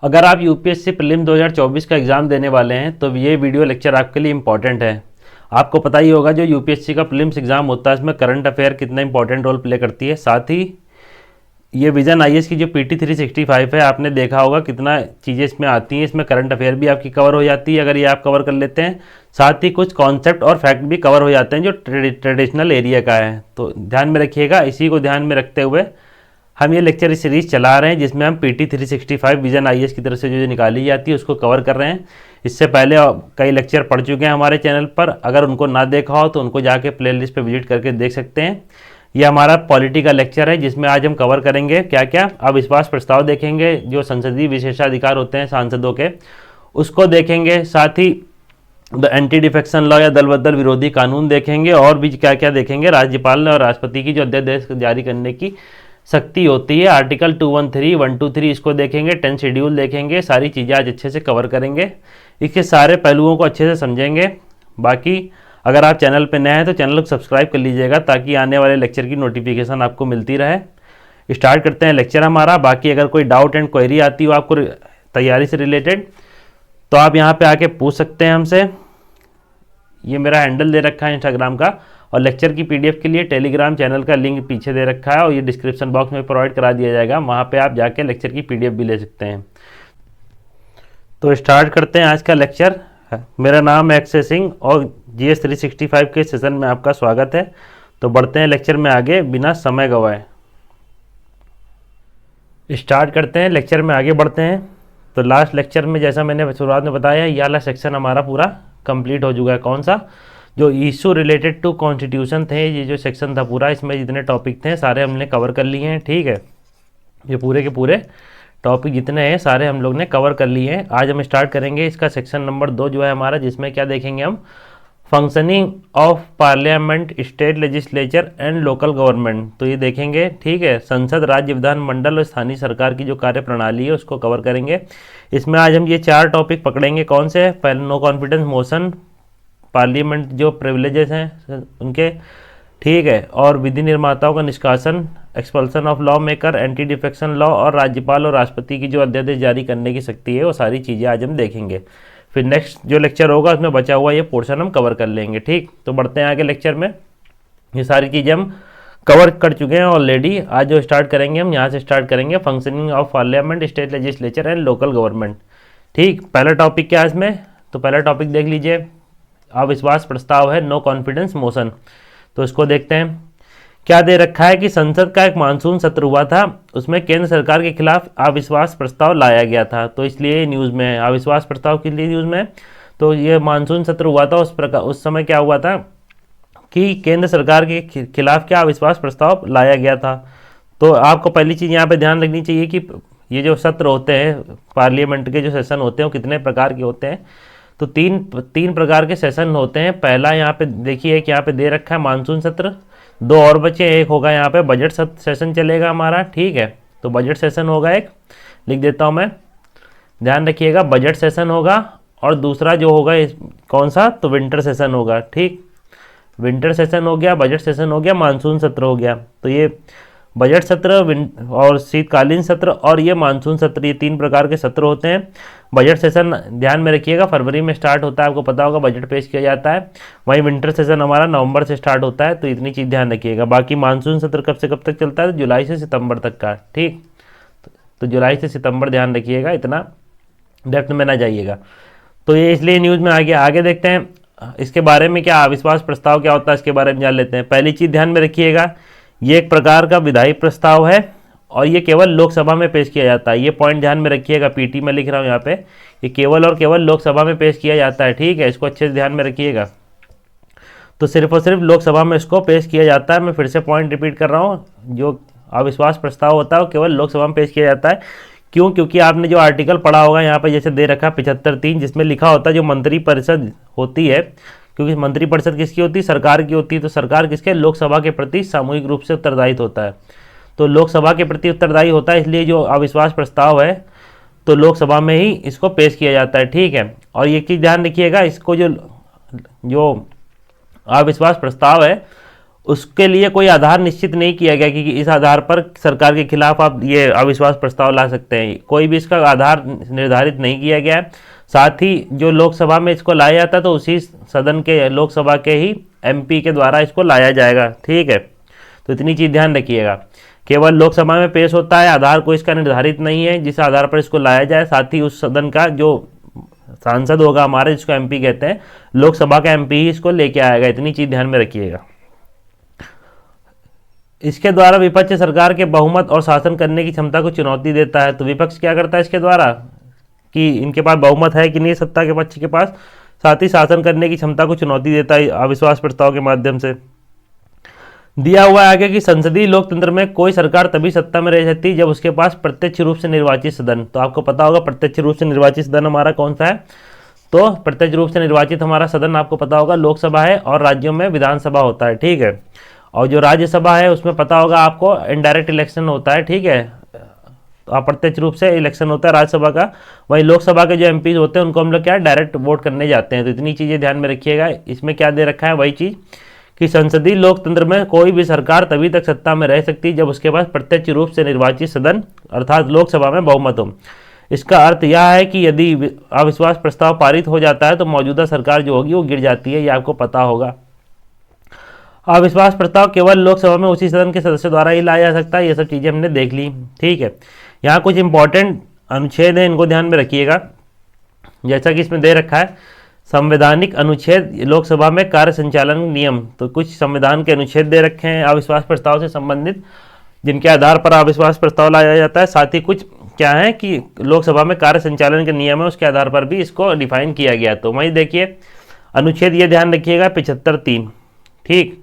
अगर आप UPSC prelim 2024 का एग्ज़ाम देने वाले हैं तो ये वीडियो लेक्चर आपके लिए इंपॉर्टेंट है। आपको पता ही होगा जो यूपीएससी का प्रीलिम्स एग्ज़ाम होता है इसमें करंट अफेयर कितना इंपॉर्टेंट रोल प्ले करती है। साथ ही ये विजन आईएएस की जो पीटी 365 है, आपने देखा होगा कितना चीज़ें इसमें आती हैं। इसमें करंट अफेयर भी आपकी कवर हो जाती है अगर ये आप कवर कर लेते हैं। साथ ही कुछ कॉन्सेप्ट और फैक्ट भी कवर हो जाते हैं जो ट्रेडिशनल एरिया का है। तो ध्यान में रखिएगा, इसी को ध्यान में रखते हुए हम ये लेक्चर सीरीज चला रहे हैं जिसमें हम पीटी 365 विजन आईएएस की तरफ से जो निकाली जाती है उसको कवर कर रहे हैं। इससे पहले कई लेक्चर पढ़ चुके हैं हमारे चैनल पर, अगर उनको ना देखा हो तो उनको जाके प्लेलिस्ट पे विजिट करके देख सकते हैं। ये हमारा पॉलिटी का लेक्चर है जिसमें आज हम कवर करेंगे क्या क्या अविश्वास प्रस्ताव देखेंगे, जो संसदीय विशेषाधिकार होते हैं सांसदों के उसको देखेंगे। साथ ही द एंटी डिफेक्शन लॉ या दल बदल विरोधी कानून देखेंगे, और भी क्या क्या देखेंगे। राज्यपाल और राष्ट्रपति की जो अध्यादेश जारी करने की शक्ति होती है, आर्टिकल 213, 123 इसको देखेंगे। 10 शेड्यूल देखेंगे। सारी चीज़ें आज अच्छे से कवर करेंगे, इसके सारे पहलुओं को अच्छे से समझेंगे। बाकी अगर आप चैनल पर नए हैं तो चैनल को सब्सक्राइब कर लीजिएगा ताकि आने वाले लेक्चर की नोटिफिकेशन आपको मिलती रहे। स्टार्ट करते हैं लेक्चर हमारा। बाकी अगर कोई डाउट एंड क्वेरी आती हो आपको तैयारी से रिलेटेड तो आप यहाँ पे आके पूछ सकते हैं हमसे। ये मेरा हैंडल दे रखा है इंस्टाग्राम का, और लेक्चर की पीडीएफ के लिए टेलीग्राम चैनल का लिंक पीछे दे रखा है और ये डिस्क्रिप्शन बॉक्स में प्रोवाइड करा दिया जाएगा, वहाँ पे आप जाके लेक्चर की पीडीएफ भी ले सकते हैं। तो स्टार्ट करते हैं आज का लेक्चर। मेरा नाम है अक्षय सिंह और जीएस 365 के सेशन में आपका स्वागत है। तो बढ़ते हैं लेक्चर में आगे बिना समय गवाए। स्टार्ट करते हैं लेक्चर में आगे बढ़ते हैं। तो लास्ट लेक्चर में जैसा मैंने शुरुआत में बताया, ये वाला सेक्शन हमारा पूरा कंप्लीट हो चुका है। कौन सा? जो इशू रिलेटेड टू कॉन्स्टिट्यूशन थे, ये जो सेक्शन था पूरा, इसमें जितने टॉपिक थे सारे हमने कवर कर लिए हैं। ठीक है, ये पूरे के पूरे टॉपिक जितने हैं सारे हम लोग ने कवर कर लिए हैं। आज हम स्टार्ट करेंगे इसका सेक्शन नंबर 2 जो है हमारा, जिसमें क्या देखेंगे हम, functioning of parliament, state legislature and local government. तो ये देखेंगे। ठीक है, संसद, राज्य विधानमंडल और स्थानीय सरकार की जो कार्य प्रणाली है उसको कवर करेंगे। इसमें आज हम ये 4 टॉपिक पकड़ेंगे। कौन से? पहले नो कॉन्फिडेंस मोशन, पार्लियामेंट जो प्रिविलेजेस हैं उनके, ठीक है, और विधि निर्माताओं का निष्कासन, expulsion of law maker, anti defection law, और राज्यपाल और राष्ट्रपति की जो अध्यादेश जारी करने की शक्ति है, वो सारी चीज़ें आज हम देखेंगे। फिर नेक्स्ट जो लेक्चर होगा उसमें बचा हुआ ये पोर्शन हम कवर कर लेंगे। ठीक, तो बढ़ते हैं आगे लेक्चर में। ये सारी चीज़ें हम कवर कर चुके हैं ऑलरेडी। आज जो स्टार्ट करेंगे हम यहाँ से स्टार्ट करेंगे, functioning of parliament, state legislature and local government. ठीक, पहला टॉपिक क्या है इसमें? तो पहला टॉपिक देख लीजिए, अविश्वास प्रस्ताव है, नो कॉन्फिडेंस मोशन। तो इसको देखते हैं। क्या दे रखा है कि संसद का एक मानसून सत्र हुआ था, उसमें केंद्र सरकार के खिलाफ अविश्वास प्रस्ताव लाया गया था। तो इसलिए न्यूज़ में है, अविश्वास प्रस्ताव के लिए न्यूज़ में है। तो ये मानसून सत्र हुआ था, उस समय क्या हुआ था कि केंद्र सरकार के खिलाफ क्या अविश्वास प्रस्ताव लाया गया था। तो आपको पहली चीज़ यहाँ पे ध्यान रखनी चाहिए कि ये जो सत्र होते हैं पार्लियामेंट के, जो सेशन होते हैं, वो कितने प्रकार के होते हैं। तो तीन प्रकार के सेशन होते हैं। पहला यहाँ पे देखिए कि यहाँ पे दे रखा है मानसून सत्र, 2 और बचे, एक होगा यहाँ पे बजट सेशन चलेगा हमारा। ठीक है, तो बजट सेशन होगा एक, लिख देता हूँ मैं, ध्यान रखिएगा, बजट सेशन होगा। और दूसरा जो होगा कौन सा? तो विंटर सेशन होगा। ठीक, विंटर सेशन हो गया, बजट सेशन हो गया, मानसून सत्र हो गया। तो ये बजट सत्र और शीतकालीन सत्र और ये मानसून सत्र, ये 3 प्रकार के सत्र होते हैं। बजट सेशन ध्यान में रखिएगा फरवरी में स्टार्ट होता है, आपको पता होगा, बजट पेश किया जाता है। वहीं विंटर सेशन हमारा नवंबर से स्टार्ट होता है। तो इतनी चीज़ ध्यान रखिएगा। बाकी मानसून सत्र कब से कब तक चलता है? तो जुलाई से सितंबर तक का। ठीक, तो जुलाई से सितंबर ध्यान रखिएगा, इतना डेप्थ में ना जाइएगा। तो ये इसलिए न्यूज़ में आगे देखते हैं इसके बारे में, क्या अविश्वास प्रस्ताव क्या होता है इसके बारे में जान लेते हैं। पहली चीज़ ध्यान में रखिएगा, ये एक प्रकार का विधायी प्रस्ताव है और ये केवल लोकसभा में पेश किया जाता है। ये पॉइंट ध्यान में रखिएगा, पीटी में लिख रहा हूँ यहाँ पे, ये केवल और केवल लोकसभा में पेश किया जाता है। ठीक है, इसको अच्छे से ध्यान में रखिएगा। तो सिर्फ और सिर्फ लोकसभा में इसको पेश किया जाता है। मैं फिर से पॉइंट रिपीट कर रहा हूँ, जो अविश्वास प्रस्ताव होता है वो केवल लोकसभा में पेश किया जाता है। क्यों? क्योंकि आपने जो आर्टिकल पढ़ा होगा यहाँ पे, जैसे दे रखा 75(3), जिसमें लिखा होता है जो मंत्रिपरिषद होती है, क्योंकि मंत्रिपरिषद किसकी होती है? सरकार की होती है। तो सरकार किसके? लोकसभा के प्रति सामूहिक रूप से उत्तरदायित्व होता है। तो लोकसभा के प्रति उत्तरदायी होता है, इसलिए जो अविश्वास प्रस्ताव है तो लोकसभा में ही इसको पेश किया जाता है। ठीक है, और ये चीज़ ध्यान रखिएगा, इसको जो अविश्वास प्रस्ताव है उसके लिए कोई आधार निश्चित नहीं किया गया कि इस आधार पर सरकार के खिलाफ आप ये अविश्वास प्रस्ताव ला सकते हैं, कोई भी इसका आधार निर्धारित नहीं किया गया है। साथ ही जो लोकसभा में इसको लाया जाता है तो उसी सदन के लोकसभा के ही एमपी के द्वारा इसको लाया जाएगा, ठीक है। तो इतनी चीज़ ध्यान रखिएगा, केवल लोकसभा में पेश होता है, आधार कोई इसका निर्धारित नहीं है जिस आधार पर इसको लाया जाए। साथ ही उस सदन का जो सांसद होगा हमारे, जिसको एमपी कहते हैं, लोकसभा का एमपी ही इसको लेके आएगा, इतनी चीज़ ध्यान में रखिएगा। इसके द्वारा विपक्ष सरकार के बहुमत और शासन करने की क्षमता को चुनौती देता है। तो विपक्ष क्या करता है इसके द्वारा कि इनके पास बहुमत है कि नहीं सत्ता के पक्ष के पास, साथ ही शासन करने की क्षमता को चुनौती देता है अविश्वास प्रस्ताव के माध्यम से। दिया हुआ है आगे कि संसदीय लोकतंत्र में कोई सरकार तभी सत्ता में रह सकती है जब उसके पास प्रत्यक्ष रूप से निर्वाचित सदन। तो आपको पता होगा प्रत्यक्ष रूप से निर्वाचित सदन हमारा कौन सा है, तो प्रत्यक्ष रूप से निर्वाचित हमारा सदन आपको पता होगा लोकसभा है, और राज्यों में विधानसभा होता है, ठीक है। और जो राज्यसभा है उसमें पता होगा आपको इनडायरेक्ट इलेक्शन होता है, ठीक है। तो अप्रत्यक्ष रूप से इलेक्शन होता है राज्यसभा का। वहीं लोकसभा के जो एमपी होते हैं उनको हम लोग क्या डायरेक्ट वोट करने जाते हैं। तो इतनी चीज़ें ध्यान में रखिएगा। इसमें क्या दे रखा है, वही चीज़ कि संसदीय लोकतंत्र में कोई भी सरकार तभी तक सत्ता में रह सकती है जब उसके पास प्रत्यक्ष रूप से निर्वाचित सदन अर्थात लोकसभा में बहुमत हो। इसका अर्थ यह है कि यदि अविश्वास प्रस्ताव पारित हो जाता है तो मौजूदा सरकार जो होगी वो गिर जाती है, ये आपको पता होगा। अविश्वास प्रस्ताव केवल लोकसभा में उसी सदन के सदस्यों द्वारा ही लाया जा सकता है। ये सब चीज़ें हमने देख ली, ठीक है। यहाँ कुछ इंपॉर्टेंट अनुच्छेद हैं, इनको ध्यान में रखिएगा। जैसा कि इसमें दे रखा है संवैधानिक अनुच्छेद, लोकसभा में कार्य संचालन नियम। तो कुछ संविधान के अनुच्छेद दे रखे हैं अविश्वास प्रस्ताव से संबंधित, जिनके आधार पर अविश्वास प्रस्ताव लाया जाता है। साथ ही कुछ क्या है कि लोकसभा में कार्य संचालन के नियम है, उसके आधार पर भी इसको डिफाइन किया गया। तो वहीं देखिए अनुच्छेद ये ध्यान रखिएगा 75(3), ठीक।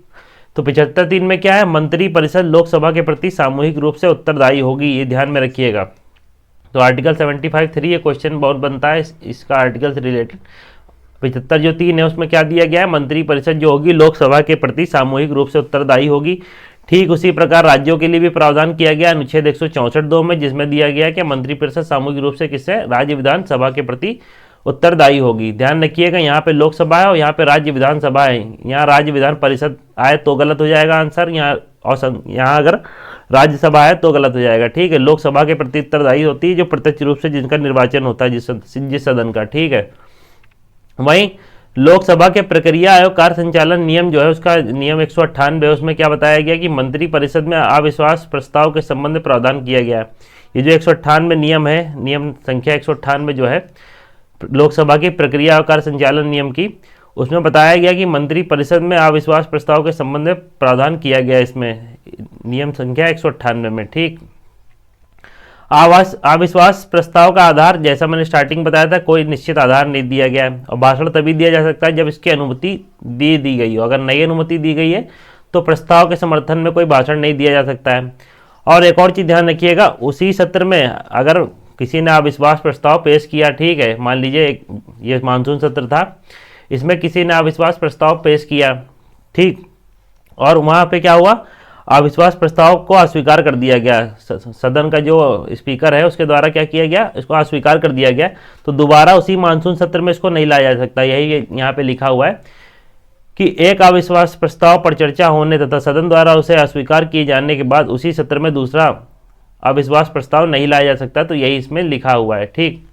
तो 75(3) में क्या है, मंत्री परिषद लोकसभा के प्रति सामूहिक रूप से उत्तरदायी होगी, ये ध्यान में रखिएगा। तो आर्टिकल 75(3) ये क्वेश्चन बहुत बनता है इसका आर्टिकल से रिलेटेड। 75(3) है उसमें क्या दिया गया है, मंत्री परिषद जो होगी लोकसभा के प्रति सामूहिक रूप से उत्तरदायी होगी। ठीक उसी प्रकार राज्यों के लिए भी प्रावधान किया गया अनुच्छेद 164(2) में, जिसमें दिया गया है कि मंत्री परिषद सामूहिक रूप से किससे, राज्य विधानसभा के प्रति उत्तरदायी होगी। ध्यान रखिएगा यहाँ पे लोकसभा है और यहाँ पे राज्य विधानसभा है, यहाँ राज्य विधान परिषद आए तो गलत हो जाएगा आंसर यहाँ, और यहाँ अगर राज्यसभा है तो गलत हो जाएगा, ठीक है। लोकसभा के प्रति उत्तरदायी होती है जो प्रत्यक्ष रूप से जिनका निर्वाचन होता है जिस सदन का, ठीक है। वहीं लोकसभा के प्रक्रिया आयोग कार्य संचालन नियम जो है उसका नियम 198 है, उसमें क्या बताया गया कि मंत्री परिषद में अविश्वास प्रस्ताव के संबंध में प्रावधान किया गया है। ये जो 198 नियम है, नियम संख्या 198 जो है लोकसभा की प्रक्रिया और कार्य संचालन नियम की, उसमें बताया गया कि मंत्री परिषद में अविश्वास प्रस्ताव के संबंध में प्रावधान किया गया इसमें नियम संख्या 198 में, ठीक। अविश्वास प्रस्ताव का आधार जैसा मैंने स्टार्टिंग बताया था, कोई निश्चित आधार नहीं दिया गया है, और भाषण तभी दिया जा सकता है जब इसकी अनुमति दी गई हो। अगर नई अनुमति दी गई है तो प्रस्ताव के समर्थन में कोई भाषण नहीं दिया जा सकता है। और एक और चीज़ ध्यान रखिएगा, उसी सत्र में अगर किसी ने अविश्वास प्रस्ताव पेश किया, ठीक है, मान लीजिए ये मानसून सत्र था, इसमें किसी ने अविश्वास प्रस्ताव पेश किया, ठीक, और वहाँ पे क्या हुआ, अविश्वास प्रस्ताव को अस्वीकार कर दिया गया, सदन का जो स्पीकर है उसके द्वारा क्या किया गया, इसको अस्वीकार कर दिया गया, तो दोबारा उसी मानसून सत्र में इसको नहीं लाया जा सकता। यही यहाँ पे लिखा हुआ है कि एक अविश्वास प्रस्ताव पर चर्चा होने तथा सदन द्वारा उसे अस्वीकार किए जाने के बाद उसी सत्र में दूसरा अविश्वास प्रस्ताव नहीं लाया जा सकता। तो यही इसमें लिखा हुआ है, ठीक।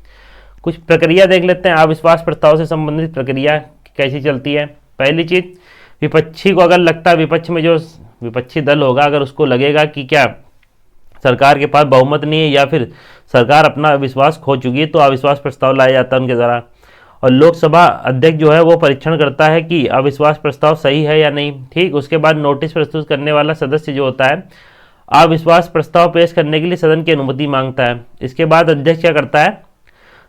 कुछ प्रक्रिया देख लेते हैं, अविश्वास प्रस्ताव से संबंधित प्रक्रिया कैसी चलती है। पहली चीज़, विपक्षी को अगर लगता है, विपक्ष में जो विपक्षी दल होगा अगर उसको लगेगा कि क्या सरकार के पास बहुमत नहीं है या फिर सरकार अपना विश्वास खो चुकी है, तो अविश्वास प्रस्ताव लाया जाता है उनके द्वारा। और लोकसभा अध्यक्ष जो है वो परीक्षण करता है कि अविश्वास प्रस्ताव सही है या नहीं, ठीक। उसके बाद नोटिस प्रस्तुत करने वाला सदस्य जो होता है अविश्वास प्रस्ताव पेश करने के लिए सदन की अनुमति मांगता है। इसके बाद अध्यक्ष क्या करता है,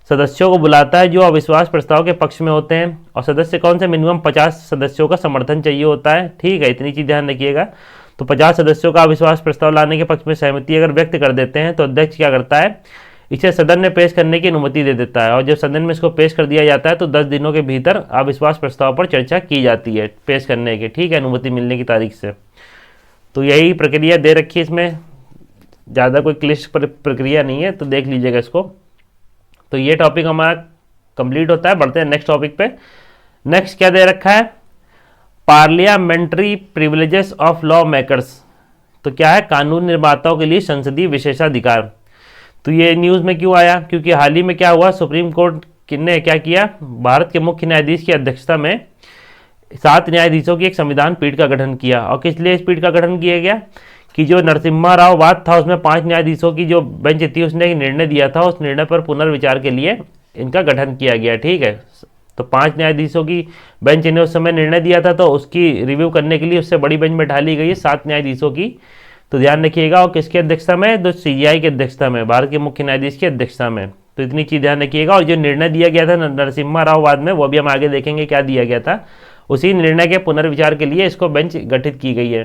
सदस्यों को बुलाता है जो अविश्वास प्रस्ताव के पक्ष में होते हैं, और सदस्य कौन से, मिनिमम 50 सदस्यों का समर्थन चाहिए होता है, ठीक है। इतनी चीज़ ध्यान रखिएगा। तो 50 सदस्यों का अविश्वास प्रस्ताव लाने के पक्ष में सहमति अगर व्यक्त कर देते हैं तो अध्यक्ष क्या करता है, इसे सदन में पेश करने की अनुमति दे देता है। और जब सदन में इसको पेश कर दिया जाता है तो 10 दिनों के भीतर अविश्वास प्रस्ताव पर चर्चा की जाती है पेश करने की, ठीक है, अनुमति मिलने की तारीख से। तो यही प्रक्रिया दे रखी है, इसमें ज़्यादा कोई क्लिष्ट प्रक्रिया नहीं है, तो देख लीजिएगा इसको। तो ये टॉपिक हमारा कंप्लीट होता है। बढ़ते हैं नेक्स्ट टॉपिक पे। नेक्स्ट क्या दे रखा है, parliamentary privileges of law makers, तो क्या है, कानून निर्माताओं के लिए संसदीय विशेषाधिकार। तो ये न्यूज़ में क्यों आया, क्योंकि हाल ही में क्या हुआ, सुप्रीम कोर्ट ने क्या किया, भारत के मुख्य न्यायाधीश की अध्यक्षता में 7 न्यायाधीशों की एक संविधान पीठ का गठन किया। और किस लिए इस पीठ का गठन किया गया, कि जो नरसिम्हा राव वाद था उसमें 5 न्यायाधीशों की जो बेंच थी उसने एक निर्णय दिया था, उस निर्णय पर पुनर्विचार के लिए इनका गठन किया गया। ठीक है, तो 5 न्यायाधीशों की बेंच ने उस समय निर्णय दिया था, तो उसकी रिव्यू करने के लिए उससे बड़ी बेंच बैठा ली गई है 7 न्यायाधीशों की। तो ध्यान रखिएगा, और किसकी अध्यक्षता में, तो CJI की अध्यक्षता में, भारत के मुख्य न्यायाधीश की अध्यक्षता में। तो इतनी चीज़ ध्यान रखिएगा। और जो निर्णय दिया गया था नरसिम्हा राव वाद में, वो भी हम आगे देखेंगे क्या दिया गया था। उसी निर्णय के पुनर्विचार के लिए इसको बेंच गठित की गई है।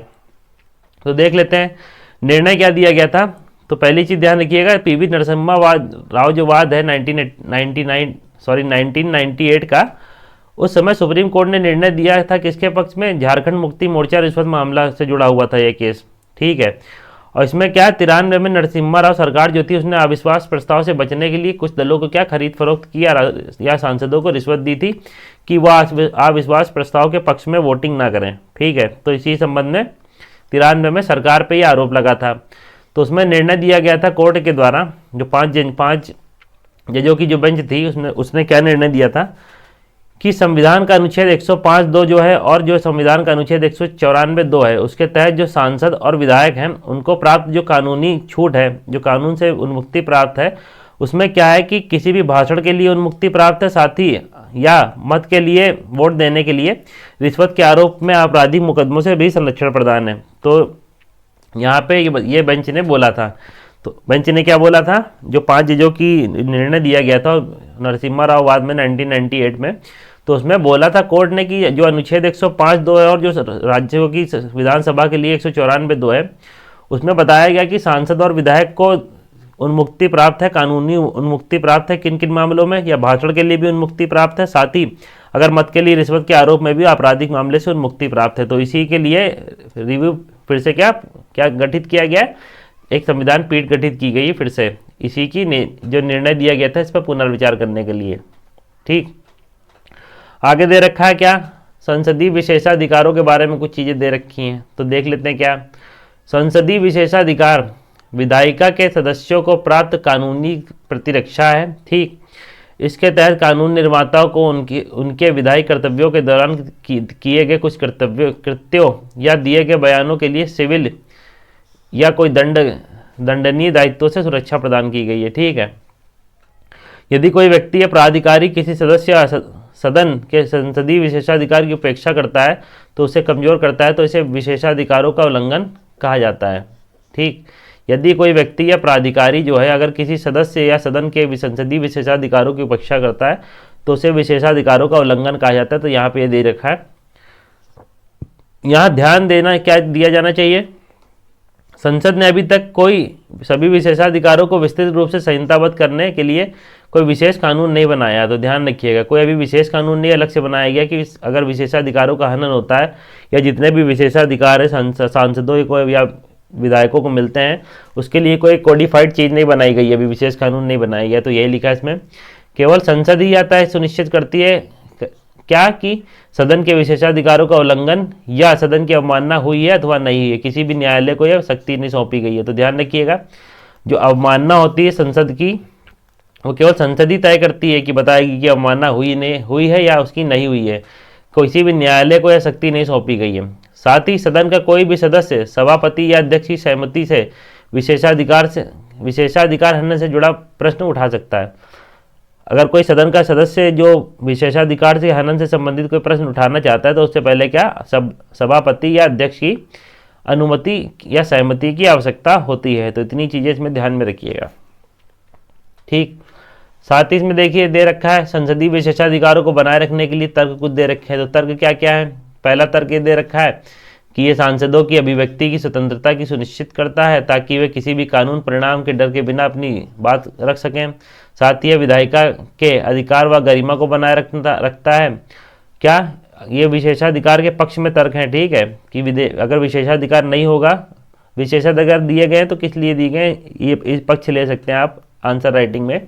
तो देख लेते हैं निर्णय क्या दिया गया था। तो पहली चीज़ ध्यान रखिएगा, PV नरसिम्हा राव जो वाद है 1998 का, उस समय सुप्रीम कोर्ट ने निर्णय दिया था किसके पक्ष में, झारखंड मुक्ति मोर्चा रिश्वत मामला से जुड़ा हुआ था ये केस। ठीक है, और इसमें क्या 93 में नरसिम्हा राव सरकार जो थी उसने अविश्वास प्रस्ताव से बचने के लिए कुछ दलों को क्या खरीद फरोख्त किया या सांसदों को रिश्वत दी थी कि वह अविश्वास प्रस्ताव के पक्ष में वोटिंग ना करें। ठीक है, तो इसी संबंध में 93 में सरकार पे ये आरोप लगा था। तो उसमें निर्णय दिया गया था कोर्ट के द्वारा, जो 5 जजों की जो बेंच थी उसने क्या निर्णय दिया था कि संविधान का अनुच्छेद 105(2) जो है और जो संविधान का अनुच्छेद 194(2) है, उसके तहत जो सांसद और विधायक हैं उनको प्राप्त जो कानूनी छूट है, जो कानून से उन्मुक्ति प्राप्त है, उसमें क्या है कि किसी भी भाषण के लिए उन्मुक्ति प्राप्त है, साथ ही या मत के लिए वोट देने के लिए रिश्वत के आरोप में आपराधिक मुकदमों से भी संरक्षण प्रदान है। तो यहाँ पे ये बेंच ने बोला था। तो बेंच ने क्या बोला था, जो 5 जजों की निर्णय दिया गया था नरसिम्हा राव वाद में 1998 में, तो उसमें बोला था कोर्ट ने कि जो अनुच्छेद 105(2) है और जो राज्यों की विधानसभा के लिए 194(2) है, उसमें बताया गया कि सांसद और विधायक को उन्मुक्ति प्राप्त है, कानूनी उन्मुक्ति प्राप्त है किन किन मामलों में, या भाषण के लिए भी उन्मुक्ति प्राप्त है, साथ ही अगर मत के लिए रिश्वत के आरोप में भी आपराधिक मामले से उन्मुक्ति प्राप्त है। तो इसी के लिए रिव्यू फिर से क्या गठित किया गया, एक संविधान पीठ गठित की गई फिर से, इसी की जो निर्णय दिया गया था इस पर पुनर्विचार करने के लिए। ठीक, आगे दे रखा है क्या, संसदीय विशेषाधिकारों के बारे में कुछ चीज़ें दे रखी हैं। तो देख लेते हैं क्या, संसदीय विशेषाधिकार विधायिका के सदस्यों को प्राप्त कानूनी प्रतिरक्षा है। ठीक, इसके तहत कानून निर्माताओं को उनके विधायी कर्तव्यों के दौरान किए गए कुछ कृत्यों या दिए गए बयानों के लिए सिविल या कोई दंडनीय दायित्वों से सुरक्षा प्रदान की गई है। ठीक है, यदि कोई व्यक्ति या प्राधिकारी किसी सदस्य या सदन के संसदीय विशेषाधिकार की उपेक्षा करता है, तो उसे कमजोर करता है, तो इसे विशेषाधिकारों का उल्लंघन कहा जाता है। ठीक, यदि कोई व्यक्ति या प्राधिकारी जो है अगर किसी सदस्य या सदन के संसदीय विशेषाधिकारों की उपेक्षा करता है, तो उसे विशेषाधिकारों का उल्लंघन कहा जाता है। तो यहाँ पे ये दे रखा है, यहाँ ध्यान देना क्या दिया जाना चाहिए, संसद ने अभी तक कोई सभी विशेषाधिकारों को विस्तृत रूप से संहिताबद्ध करने के लिए कोई विशेष कानून नहीं बनाया। तो ध्यान रखिएगा, कोई अभी विशेष कानून नहीं अलग से बनाया गया कि अगर विशेषाधिकारों का हनन होता है या जितने भी विशेषाधिकार है सांसदों को या विधायकों को मिलते हैं, उसके लिए कोई कोडिफाइड चीज़ नहीं बनाई गई है, अभी विशेष कानून नहीं बनाया गया। तो यही लिखा है इसमें, केवल संसद ही आता है सुनिश्चित करती है क्या कि सदन के विशेषाधिकारों का उल्लंघन या सदन की अवमानना हुई है अथवा नहीं हुई है, किसी भी न्यायालय को यह शक्ति नहीं सौंपी गई है। तो ध्यान रखिएगा, जो अवमानना होती है संसद की, वो केवल संसद ही तय करती है कि बताएगी कि अवमानना हुई है या उसकी नहीं हुई है, किसी भी न्यायालय को यह शक्ति नहीं सौंपी गई है। साथ ही सदन का कोई भी सदस्य सभापति या अध्यक्ष की सहमति से विशेषाधिकार हनन से जुड़ा प्रश्न उठा सकता है। अगर कोई सदन का सदस्य जो विशेषाधिकार से हनन से संबंधित कोई प्रश्न उठाना चाहता है, तो उससे पहले क्या सभापति या अध्यक्ष की अनुमति या सहमति की आवश्यकता होती है। तो इतनी चीज़ें इसमें ध्यान में रखिएगा। ठीक, साथ ही इसमें देखिए दे रखा है संसदीय विशेषाधिकारों को बनाए रखने के लिए तर्क कुछ दे रखे हैं। तो तर्क क्या क्या है, पहला तर्क ये दे रखा है कि ये सांसदों की अभिव्यक्ति की स्वतंत्रता की सुनिश्चित करता है ताकि वे किसी भी कानून परिणाम के डर के बिना अपनी बात रख सकें। साथ ही विधायिका के अधिकार व गरिमा को बनाए रखता है। क्या ये विशेषाधिकार के पक्ष में तर्क है। ठीक है, कि अगर विशेषाधिकार नहीं होगा, विशेषाधिकार दिए गए तो किस लिए दिए गए, ये इस पक्ष ले सकते हैं आप आंसर राइटिंग में,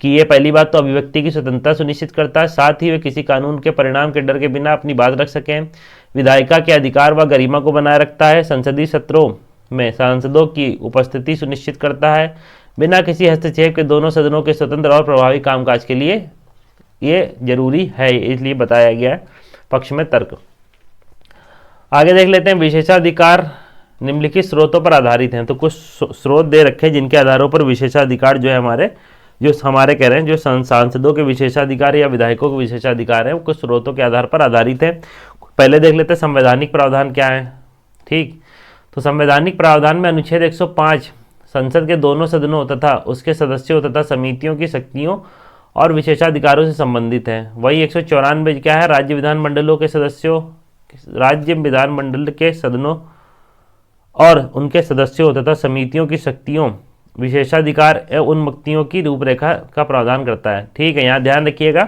कि ये पहली बात तो अभिव्यक्ति की स्वतंत्रता सुनिश्चित करता है, साथ ही वे किसी कानून के परिणाम के डर के बिना अपनी बात रख सकें। विधायिका के अधिकार व गरिमा को बनाए रखता है, संसदीय सत्रों में सांसदों की उपस्थिति सुनिश्चित करता है, बिना किसी हस्तक्षेप के दोनों सदनों के स्वतंत्र और प्रभावी कामकाज के लिए ये जरूरी है, इसलिए बताया गया है पक्ष में तर्क। आगे देख लेते हैं, विशेषाधिकार निम्नलिखित स्रोतों पर आधारित हैं। तो कुछ स्रोत दे रखे हैं जिनके आधारों पर विशेषाधिकार जो है हमारे कह रहे हैं जो सांसदों के विशेषाधिकार या विधायकों के विशेषाधिकार हैं वो कुछ स्रोतों के आधार पर आधारित है। पहले देख लेते हैं संवैधानिक प्रावधान क्या है। ठीक, तो संवैधानिक प्रावधान में अनुच्छेद 105 संसद के दोनों सदनों तथा उसके सदस्यों तथा समितियों की शक्तियों और विशेषाधिकारों से संबंधित है। वही 194 क्या है, राज्य विधानमंडलों के सदस्यों, राज्य विधानमंडल के सदनों और उनके सदस्यों तथा समितियों की शक्तियों, विशेषाधिकार एवं उन्मुक्तियों की रूपरेखा का प्रावधान करता है। ठीक है, यहाँ ध्यान रखिएगा,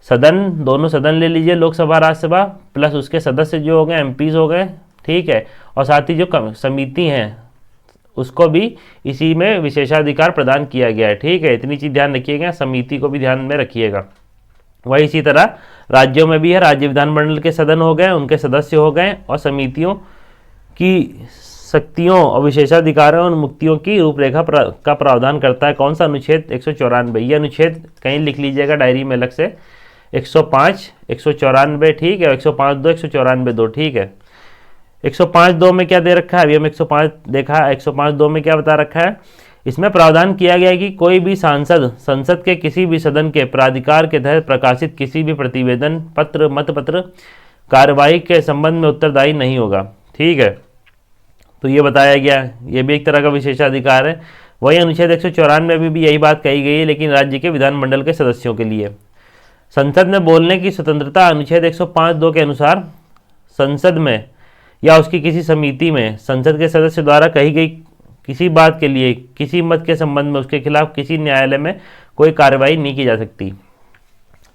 सदन, दोनों सदन ले लीजिए, लोकसभा राज्यसभा, प्लस उसके सदस्य जो हो गए एमपीज हो गए, ठीक है, और साथ ही जो समिति हैं उसको भी इसी में विशेषाधिकार प्रदान किया गया है। ठीक है, इतनी चीज़ ध्यान रखिएगा, समिति को भी ध्यान में रखिएगा। वही इसी तरह राज्यों में भी है, राज्य विधानमंडल के सदन हो गए, उनके सदस्य हो गए और समितियों की शक्तियों और विशेषाधिकारों और मुक्तियों की रूपरेखा का प्रावधान करता है। कौन सा, अनुच्छेद 194। ये अनुच्छेद कहीं लिख लीजिएगा डायरी में अलग से, 105, 194, ठीक है, 105(2), 194(2), ठीक है। 105(2) में क्या दे रखा है, अभी हम 105 देखा, 105(2) में क्या बता रखा है, इसमें प्रावधान किया गया है कि कोई भी सांसद संसद के किसी भी सदन के प्राधिकार के तहत प्रकाशित किसी भी प्रतिवेदन, पत्र, मतपत्र, कार्रवाई के संबंध में उत्तरदायी नहीं होगा। ठीक है, तो ये बताया गया, ये भी एक तरह का विशेषाधिकार है। वही अनुच्छेद 194 में भी यही बात कही गई है, लेकिन राज्य के विधानमंडल के सदस्यों के लिए। संसद में बोलने की स्वतंत्रता अनुच्छेद 105(2) के अनुसार संसद में या उसकी किसी समिति में संसद के सदस्य द्वारा कही गई किसी बात के लिए किसी मत के संबंध में उसके खिलाफ किसी न्यायालय में कोई कार्रवाई नहीं की जा सकती।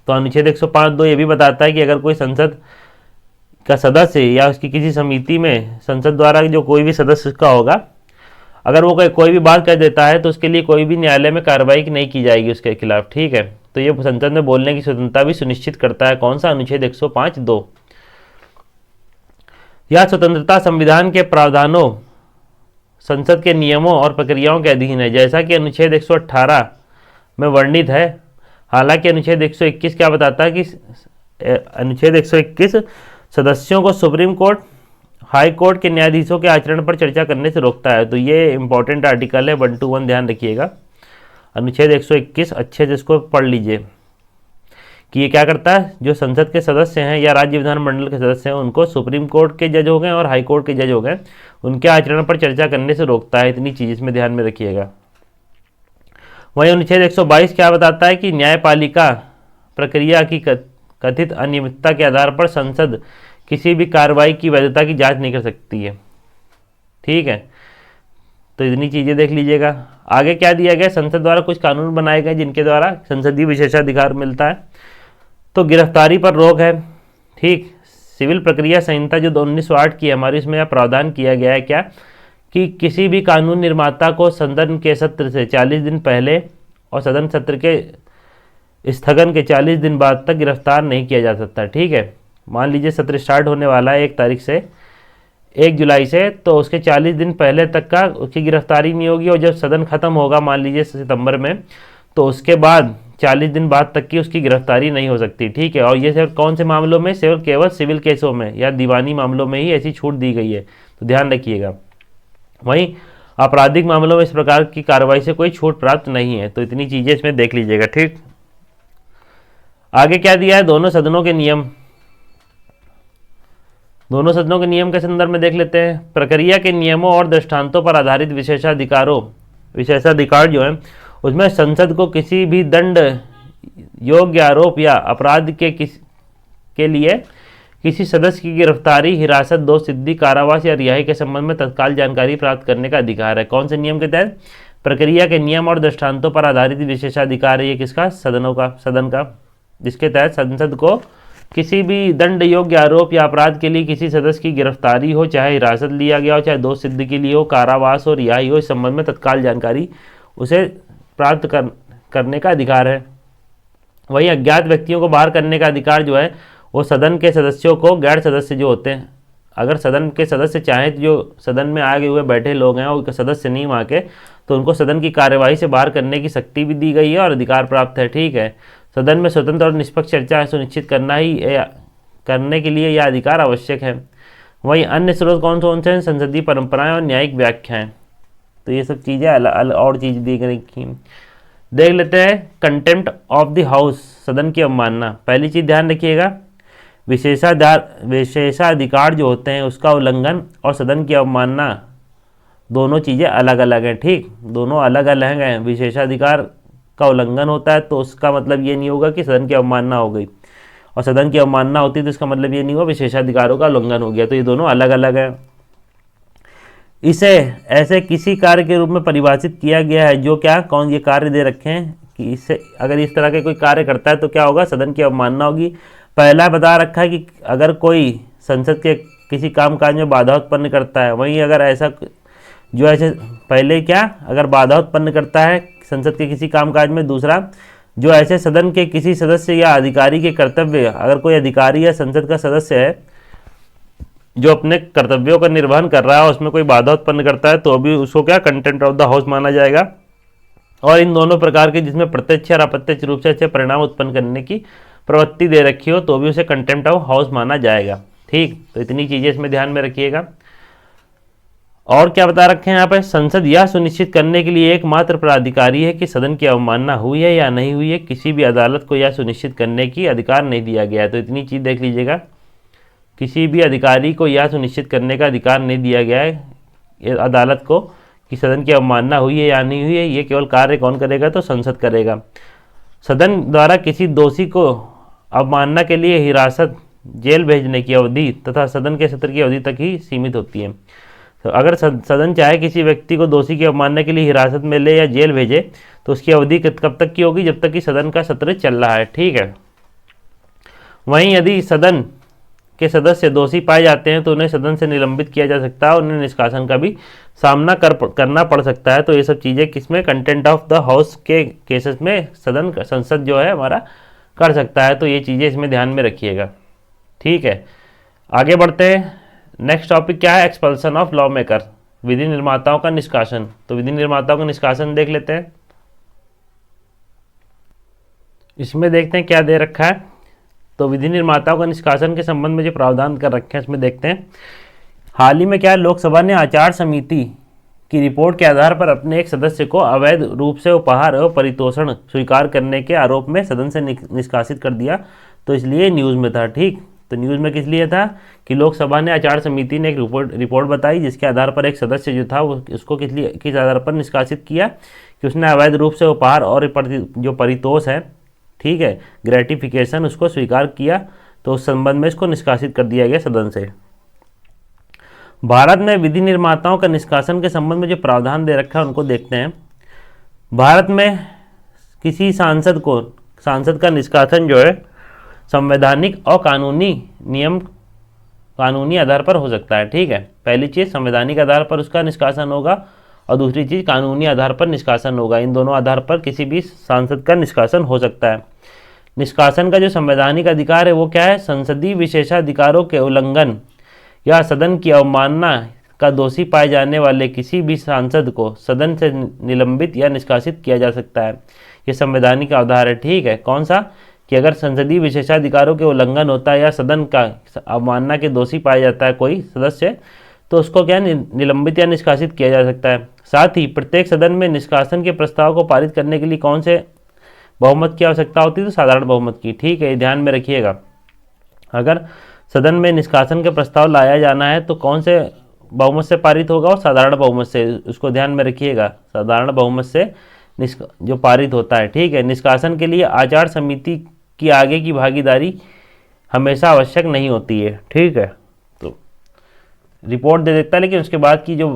तो अनुच्छेद 105(2) ये भी बताता है कि अगर कोई संसद का सदस्य या उसकी किसी समिति में संसद द्वारा जो कोई भी सदस्य का होगा, अगर वो कोई भी बात कह देता है तो उसके लिए कोई भी न्यायालय में कार्रवाई नहीं की जाएगी उसके खिलाफ। ठीक है, तो ये संसद में बोलने की स्वतंत्रता भी सुनिश्चित करता है। कौन सा, अनुच्छेद 105(2). यह स्वतंत्रता संविधान के प्रावधानों, संसद के नियमों और प्रक्रियाओं के अधीन है, जैसा कि अनुच्छेद 118 में वर्णित है। हालांकि अनुच्छेद 121 क्या बताता है कि अनुच्छेद 121 सदस्यों को सुप्रीम कोर्ट, हाई कोर्ट के न्यायाधीशों के आचरण पर चर्चा करने से रोकता है। तो ये इंपॉर्टेंट आर्टिकल है, 1 to 1 ध्यान रखिएगा। अनुच्छेद 121 अच्छे से इसको पढ़ लीजिए कि ये क्या करता है, जो संसद के सदस्य हैं या राज्य विधानमंडल के सदस्य हैं उनको सुप्रीम कोर्ट के जज हो गए और हाई कोर्ट के जज हो गए, उनके आचरण पर चर्चा करने से रोकता है। इतनी चीज़ इसमें ध्यान में रखिएगा। वहीं अनुच्छेद 122 क्या बताता है कि न्यायपालिका प्रक्रिया की कथित अनियमितता के आधार पर संसद किसी भी कार्रवाई की वैधता की जांच नहीं कर सकती है। ठीक है, तो इतनी चीज़ें देख लीजिएगा। आगे क्या दिया गया, संसद द्वारा कुछ कानून बनाए गए जिनके द्वारा संसदीय विशेषाधिकार मिलता है। तो गिरफ्तारी पर रोक है। ठीक, सिविल प्रक्रिया संहिता जो 1908 की हमारी, इसमें यह प्रावधान किया गया है क्या कि किसी भी कानून निर्माता को सदन के सत्र से 40 दिन पहले और सदन सत्र के स्थगन के 40 दिन बाद तक गिरफ्तार नहीं किया जा सकता। ठीक है, मान लीजिए सत्र स्टार्ट होने वाला है 1 तारीख से, 1 जुलाई से, तो उसके 40 दिन पहले तक का उसकी गिरफ्तारी नहीं होगी, और जब सदन खत्म होगा मान लीजिए सितंबर में, तो उसके बाद 40 दिन बाद तक की उसकी गिरफ्तारी नहीं हो सकती। ठीक है, और ये सिर्फ कौन से मामलों में, सिर्फ केवल सिविल केसों में या दीवानी मामलों में ही ऐसी छूट दी गई है, तो ध्यान रखिएगा। वहीं आपराधिक मामलों में इस प्रकार की कार्रवाई से कोई छूट प्राप्त नहीं है। तो इतनी चीज़ें इसमें देख लीजिएगा। ठीक, आगे क्या दिया है, दोनों सदनों के नियम। दोनों सदनों के नियम के संदर्भ में देख लेते हैं। प्रक्रिया के नियमों और दृष्टांतों पर आधारित विशेषाधिकार जो है उसमें संसद को किसी भी दंड योग्य आरोप या अपराध के लिए किसी सदस्य की गिरफ्तारी, हिरासत, दोषसिद्धि, कारावास या रिहाई के संबंध में तत्काल जानकारी प्राप्त करने का अधिकार है। कौन से नियम के तहत, प्रक्रिया के नियम और दृष्टांतों पर आधारित विशेषाधिकार है ये किसका, सदन का, जिसके तहत संसद को किसी भी दंड योग्य आरोप या अपराध के लिए किसी सदस्य की गिरफ्तारी हो, चाहे हिरासत लिया गया हो, चाहे दोष सिद्धि के लिए हो, कारावास हो, रिहाई हो, इस संबंध में तत्काल जानकारी उसे प्राप्त करने का अधिकार है। वहीं अज्ञात व्यक्तियों को बाहर करने का अधिकार जो है वो सदन के सदस्यों को, गैर सदस्य जो होते हैं, अगर सदन के सदस्य चाहें तो जो सदन में आगे हुए बैठे लोग हैं और सदस्य नहीं वहाँ के, तो उनको सदन की कार्यवाही से बाहर करने की शक्ति भी दी गई है और अधिकार प्राप्त है। ठीक है, सदन में स्वतंत्र और निष्पक्ष चर्चा सुनिश्चित करने के लिए यह अधिकार आवश्यक है। वहीं अन्य स्रोत कौन से हैं? संसदीय परंपराएं और न्यायिक व्याख्याएं। तो ये सब चीज़ें और चीज़ दी गई थी। देख लेते हैं कंटेम्प्ट ऑफ द हाउस, सदन की अवमानना। पहली चीज़ ध्यान रखिएगा, विशेषाधिकार जो होते हैं उसका उल्लंघन और सदन की अवमानना दोनों चीज़ें अलग अलग हैं। ठीक, दोनों अलग अलग हैं। विशेषाधिकार का उल्लंघन होता है तो उसका मतलब ये नहीं होगा कि सदन की अवमानना हो गई, और सदन की अवमानना होती है तो इसका मतलब ये नहीं हुआ विशेषाधिकारों का उल्लंघन हो गया। तो ये दोनों अलग अलग हैं। इसे ऐसे किसी कार्य के रूप में परिभाषित किया गया है जो क्या, कौन ये कार्य दे रखे हैं कि इससे अगर इस तरह के कोई कार्य करता है तो क्या होगा, सदन की अवमानना होगी। पहला बता रखा है कि अगर कोई संसद के किसी कामकाज में बाधा उत्पन्न करता है, वहीं अगर ऐसा जो ऐसे पहले क्या, अगर बाधा उत्पन्न करता है संसद के किसी कामकाज में, दूसरा जो ऐसे सदन के किसी सदस्य या अधिकारी के कर्तव्य, अगर कोई अधिकारी या संसद का सदस्य है जो अपने कर्तव्यों का निर्वहन कर रहा है उसमें कोई बाधा उत्पन्न करता है तो भी उसको क्या, कंटेम्प्ट ऑफ द हाउस माना जाएगा। और इन दोनों प्रकार के जिसमें प्रत्यक्ष और अप्रत्यक्ष रूप से अच्छे परिणाम उत्पन्न करने की प्रवृत्ति दे रखी हो तो भी उसे कंटेम्प्ट ऑफ हाउस माना जाएगा। ठीक, तो इतनी चीज़ें इसमें ध्यान में रखिएगा। और क्या बता रखे हैं यहाँ पे, संसद यह सुनिश्चित करने के लिए एकमात्र प्राधिकारी है कि सदन की अवमानना हुई है या नहीं हुई है। किसी भी अदालत को यह सुनिश्चित करने की अधिकार नहीं दिया गया है। तो इतनी चीज़ देख लीजिएगा, किसी भी अधिकारी को यह सुनिश्चित करने का अधिकार नहीं दिया गया है अदालत को कि सदन की अवमानना हुई है या नहीं हुई है। ये केवल कार्य कौन करेगा, तो संसद करेगा। सदन द्वारा किसी दोषी को अवमानना के लिए हिरासत, जेल भेजने की अवधि तथा सदन के सत्र की अवधि तक ही सीमित होती है। तो अगर सदन चाहे किसी व्यक्ति को दोषी की अवमानना के लिए हिरासत में ले या जेल भेजे तो उसकी अवधि कब तक की होगी, जब तक कि सदन का सत्र चल रहा है। ठीक है, वहीं यदि सदन के सदस्य दोषी पाए जाते हैं तो उन्हें सदन से निलंबित किया जा सकता है और उन्हें निष्कासन का भी सामना करना पड़ सकता है। तो ये सब चीज़ें किसमें, कंटेम्प्ट ऑफ द हाउस के केसेस में संसद जो है हमारा कर सकता है। तो ये चीज़ें इसमें ध्यान में रखिएगा। ठीक है, आगे बढ़ते हैं। नेक्स्ट टॉपिक क्या है, एक्सपल्सन ऑफ लॉ मेकर, विधि निर्माताओं का निष्कासन। तो विधि निर्माताओं का निष्कासन देख लेते हैं। इसमें देखते हैं क्या दे रखा है। तो विधि निर्माताओं का निष्कासन के संबंध में जो प्रावधान कर रखे हैं इसमें देखते हैं। हाल ही में क्या, लोकसभा ने आचार समिति की रिपोर्ट के आधार पर अपने एक सदस्य को अवैध रूप से उपहार और परितोषण स्वीकार करने के आरोप में सदन से निष्कासित कर दिया। तो इसलिए न्यूज़ में था। ठीक, तो न्यूज़ में किस लिए था कि लोकसभा ने आचार समिति ने एक रिपोर्ट बताई जिसके आधार पर एक सदस्य जो था वो उसको किस आधार पर निष्कासित किया कि उसने अवैध रूप से उपहार और जो परितोष है, ठीक है, ग्रेटिफिकेशन, उसको स्वीकार किया। तो उस संबंध में इसको निष्कासित कर दिया गया सदन से। भारत में विधि निर्माताओं का निष्कासन के संबंध में जो प्रावधान दे रखा है उनको देखते हैं। भारत में किसी सांसद का निष्कासन जो है संवैधानिक और कानूनी आधार पर हो सकता है। ठीक है, पहली चीज़ संवैधानिक आधार पर उसका निष्कासन होगा और दूसरी चीज़ कानूनी आधार पर निष्कासन होगा। इन दोनों आधार पर किसी भी सांसद का निष्कासन हो सकता है। निष्कासन का जो संवैधानिक अधिकार है वो क्या है, संसदीय विशेषाधिकारों के उल्लंघन या सदन की अवमानना का दोषी पाए जाने वाले किसी भी सांसद को सदन से निलंबित या निष्कासित किया जा सकता है। ये संवैधानिक आधार है। ठीक है, कौन सा, कि अगर संसदीय विशेषाधिकारों के उल्लंघन होता है या सदन का अवमानना के दोषी पाया जाता है कोई सदस्य, तो उसको क्या निलंबित या निष्कासित किया जा सकता है। साथ ही प्रत्येक सदन में निष्कासन के प्रस्ताव को पारित करने के लिए कौन से बहुमत की आवश्यकता होती है, तो साधारण बहुमत की। ठीक है, ये ध्यान में रखिएगा। अगर सदन में निष्कासन के प्रस्ताव लाया जाना है तो कौन से बहुमत से पारित होगा, और साधारण बहुमत से, उसको ध्यान में रखिएगा, साधारण बहुमत से जो पारित होता है। ठीक है, निष्कासन के लिए आचार समिति की आगे की भागीदारी हमेशा आवश्यक नहीं होती है। ठीक है, तो रिपोर्ट दे देता है लेकिन उसके बाद की जो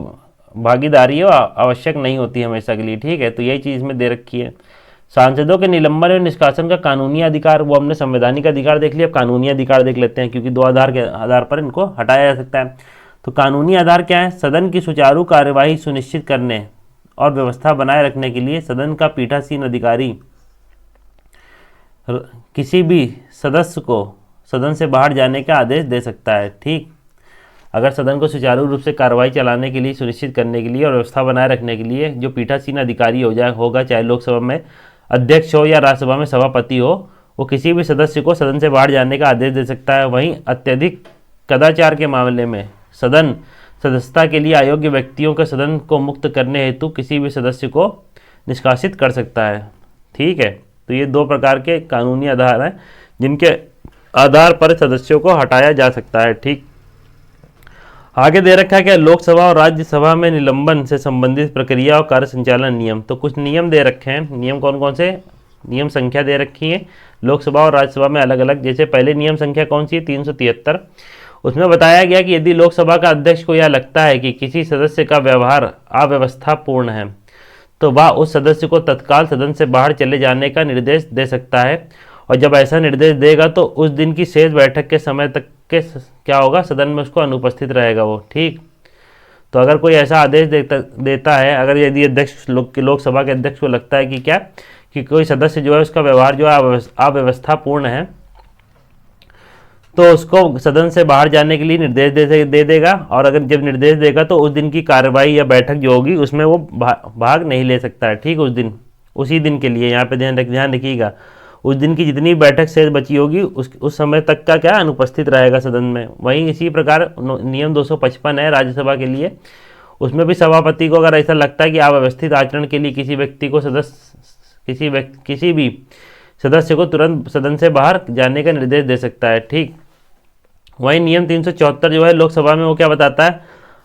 भागीदारी है वो आवश्यक नहीं होती हमेशा के लिए। ठीक है, तो यही चीज़ में दे रखी है। सांसदों के निलंबन और निष्कासन का कानूनी अधिकार, वो हमने संवैधानिक अधिकार देख लिया, अब कानूनी अधिकार देख लेते हैं क्योंकि दो आधार के आधार पर इनको हटाया जा सकता है। तो कानूनी आधार क्या है, सदन की सुचारू कार्यवाही सुनिश्चित करने और व्यवस्था बनाए रखने के लिए सदन का पीठासीन अधिकारी किसी भी सदस्य को सदन से बाहर जाने का आदेश दे सकता है। ठीक, अगर सदन को सुचारू रूप से कार्रवाई चलाने के लिए, सुनिश्चित करने के लिए और व्यवस्था बनाए रखने के लिए जो पीठासीन अधिकारी होगा, चाहे लोकसभा में अध्यक्ष हो या राज्यसभा में सभापति हो, वो किसी भी सदस्य को सदन से बाहर जाने का आदेश दे सकता है। वहीं अत्यधिक कदाचार के मामले में सदन सदस्यता के लिए अयोग्य व्यक्तियों के सदन को मुक्त करने हेतु किसी भी सदस्य को निष्कासित कर सकता है। ठीक है, तो ये दो प्रकार के कानूनी आधार हैं जिनके आधार पर सदस्यों को हटाया जा सकता है। ठीक, आगे दे रखा है क्या, लोकसभा और राज्यसभा में निलंबन से संबंधित प्रक्रिया और कार्य संचालन नियम। तो कुछ नियम दे रखे हैं। नियम कौन कौन से, नियम संख्या दे रखी है लोकसभा और राज्यसभा में अलग अलग। जैसे पहले नियम संख्या कौन सी है, 373। उसमें बताया गया कि यदि लोकसभा का अध्यक्ष को यह लगता है कि किसी सदस्य का व्यवहार अव्यवस्थापूर्ण है तो वह उस सदस्य को तत्काल सदन से बाहर चले जाने का निर्देश दे सकता है, और जब ऐसा निर्देश देगा तो उस दिन की शेष बैठक के समय तक के क्या होगा, सदन में उसको अनुपस्थित रहेगा वो। ठीक, तो अगर कोई ऐसा आदेश देता है, अगर यदि अध्यक्ष लोकसभा के अध्यक्ष को लगता है कि क्या, कि कोई सदस्य जो है उसका व्यवहार जो है अव्यवस्थापूर्ण है, तो उसको सदन से बाहर जाने के लिए निर्देश दे देगा, और अगर जब निर्देश देगा तो उस दिन की कार्रवाई या बैठक जो होगी उसमें वो भाग नहीं ले सकता है। ठीक, उसी दिन के लिए यहाँ पे ध्यान रखिएगा, उस दिन की जितनी बैठक शेष बची होगी उस समय तक का क्या, अनुपस्थित रहेगा सदन में। वहीं इसी प्रकार नियम 255 है राज्यसभा के लिए। उसमें भी सभापति को अगर ऐसा लगता है कि अव्यवस्थित आचरण के लिए किसी व्यक्ति को किसी भी सदस्य को तुरंत सदन से बाहर जाने का निर्देश दे सकता है। ठीक, वहीं नियम 374 जो है लोकसभा में, वो क्या बताता है,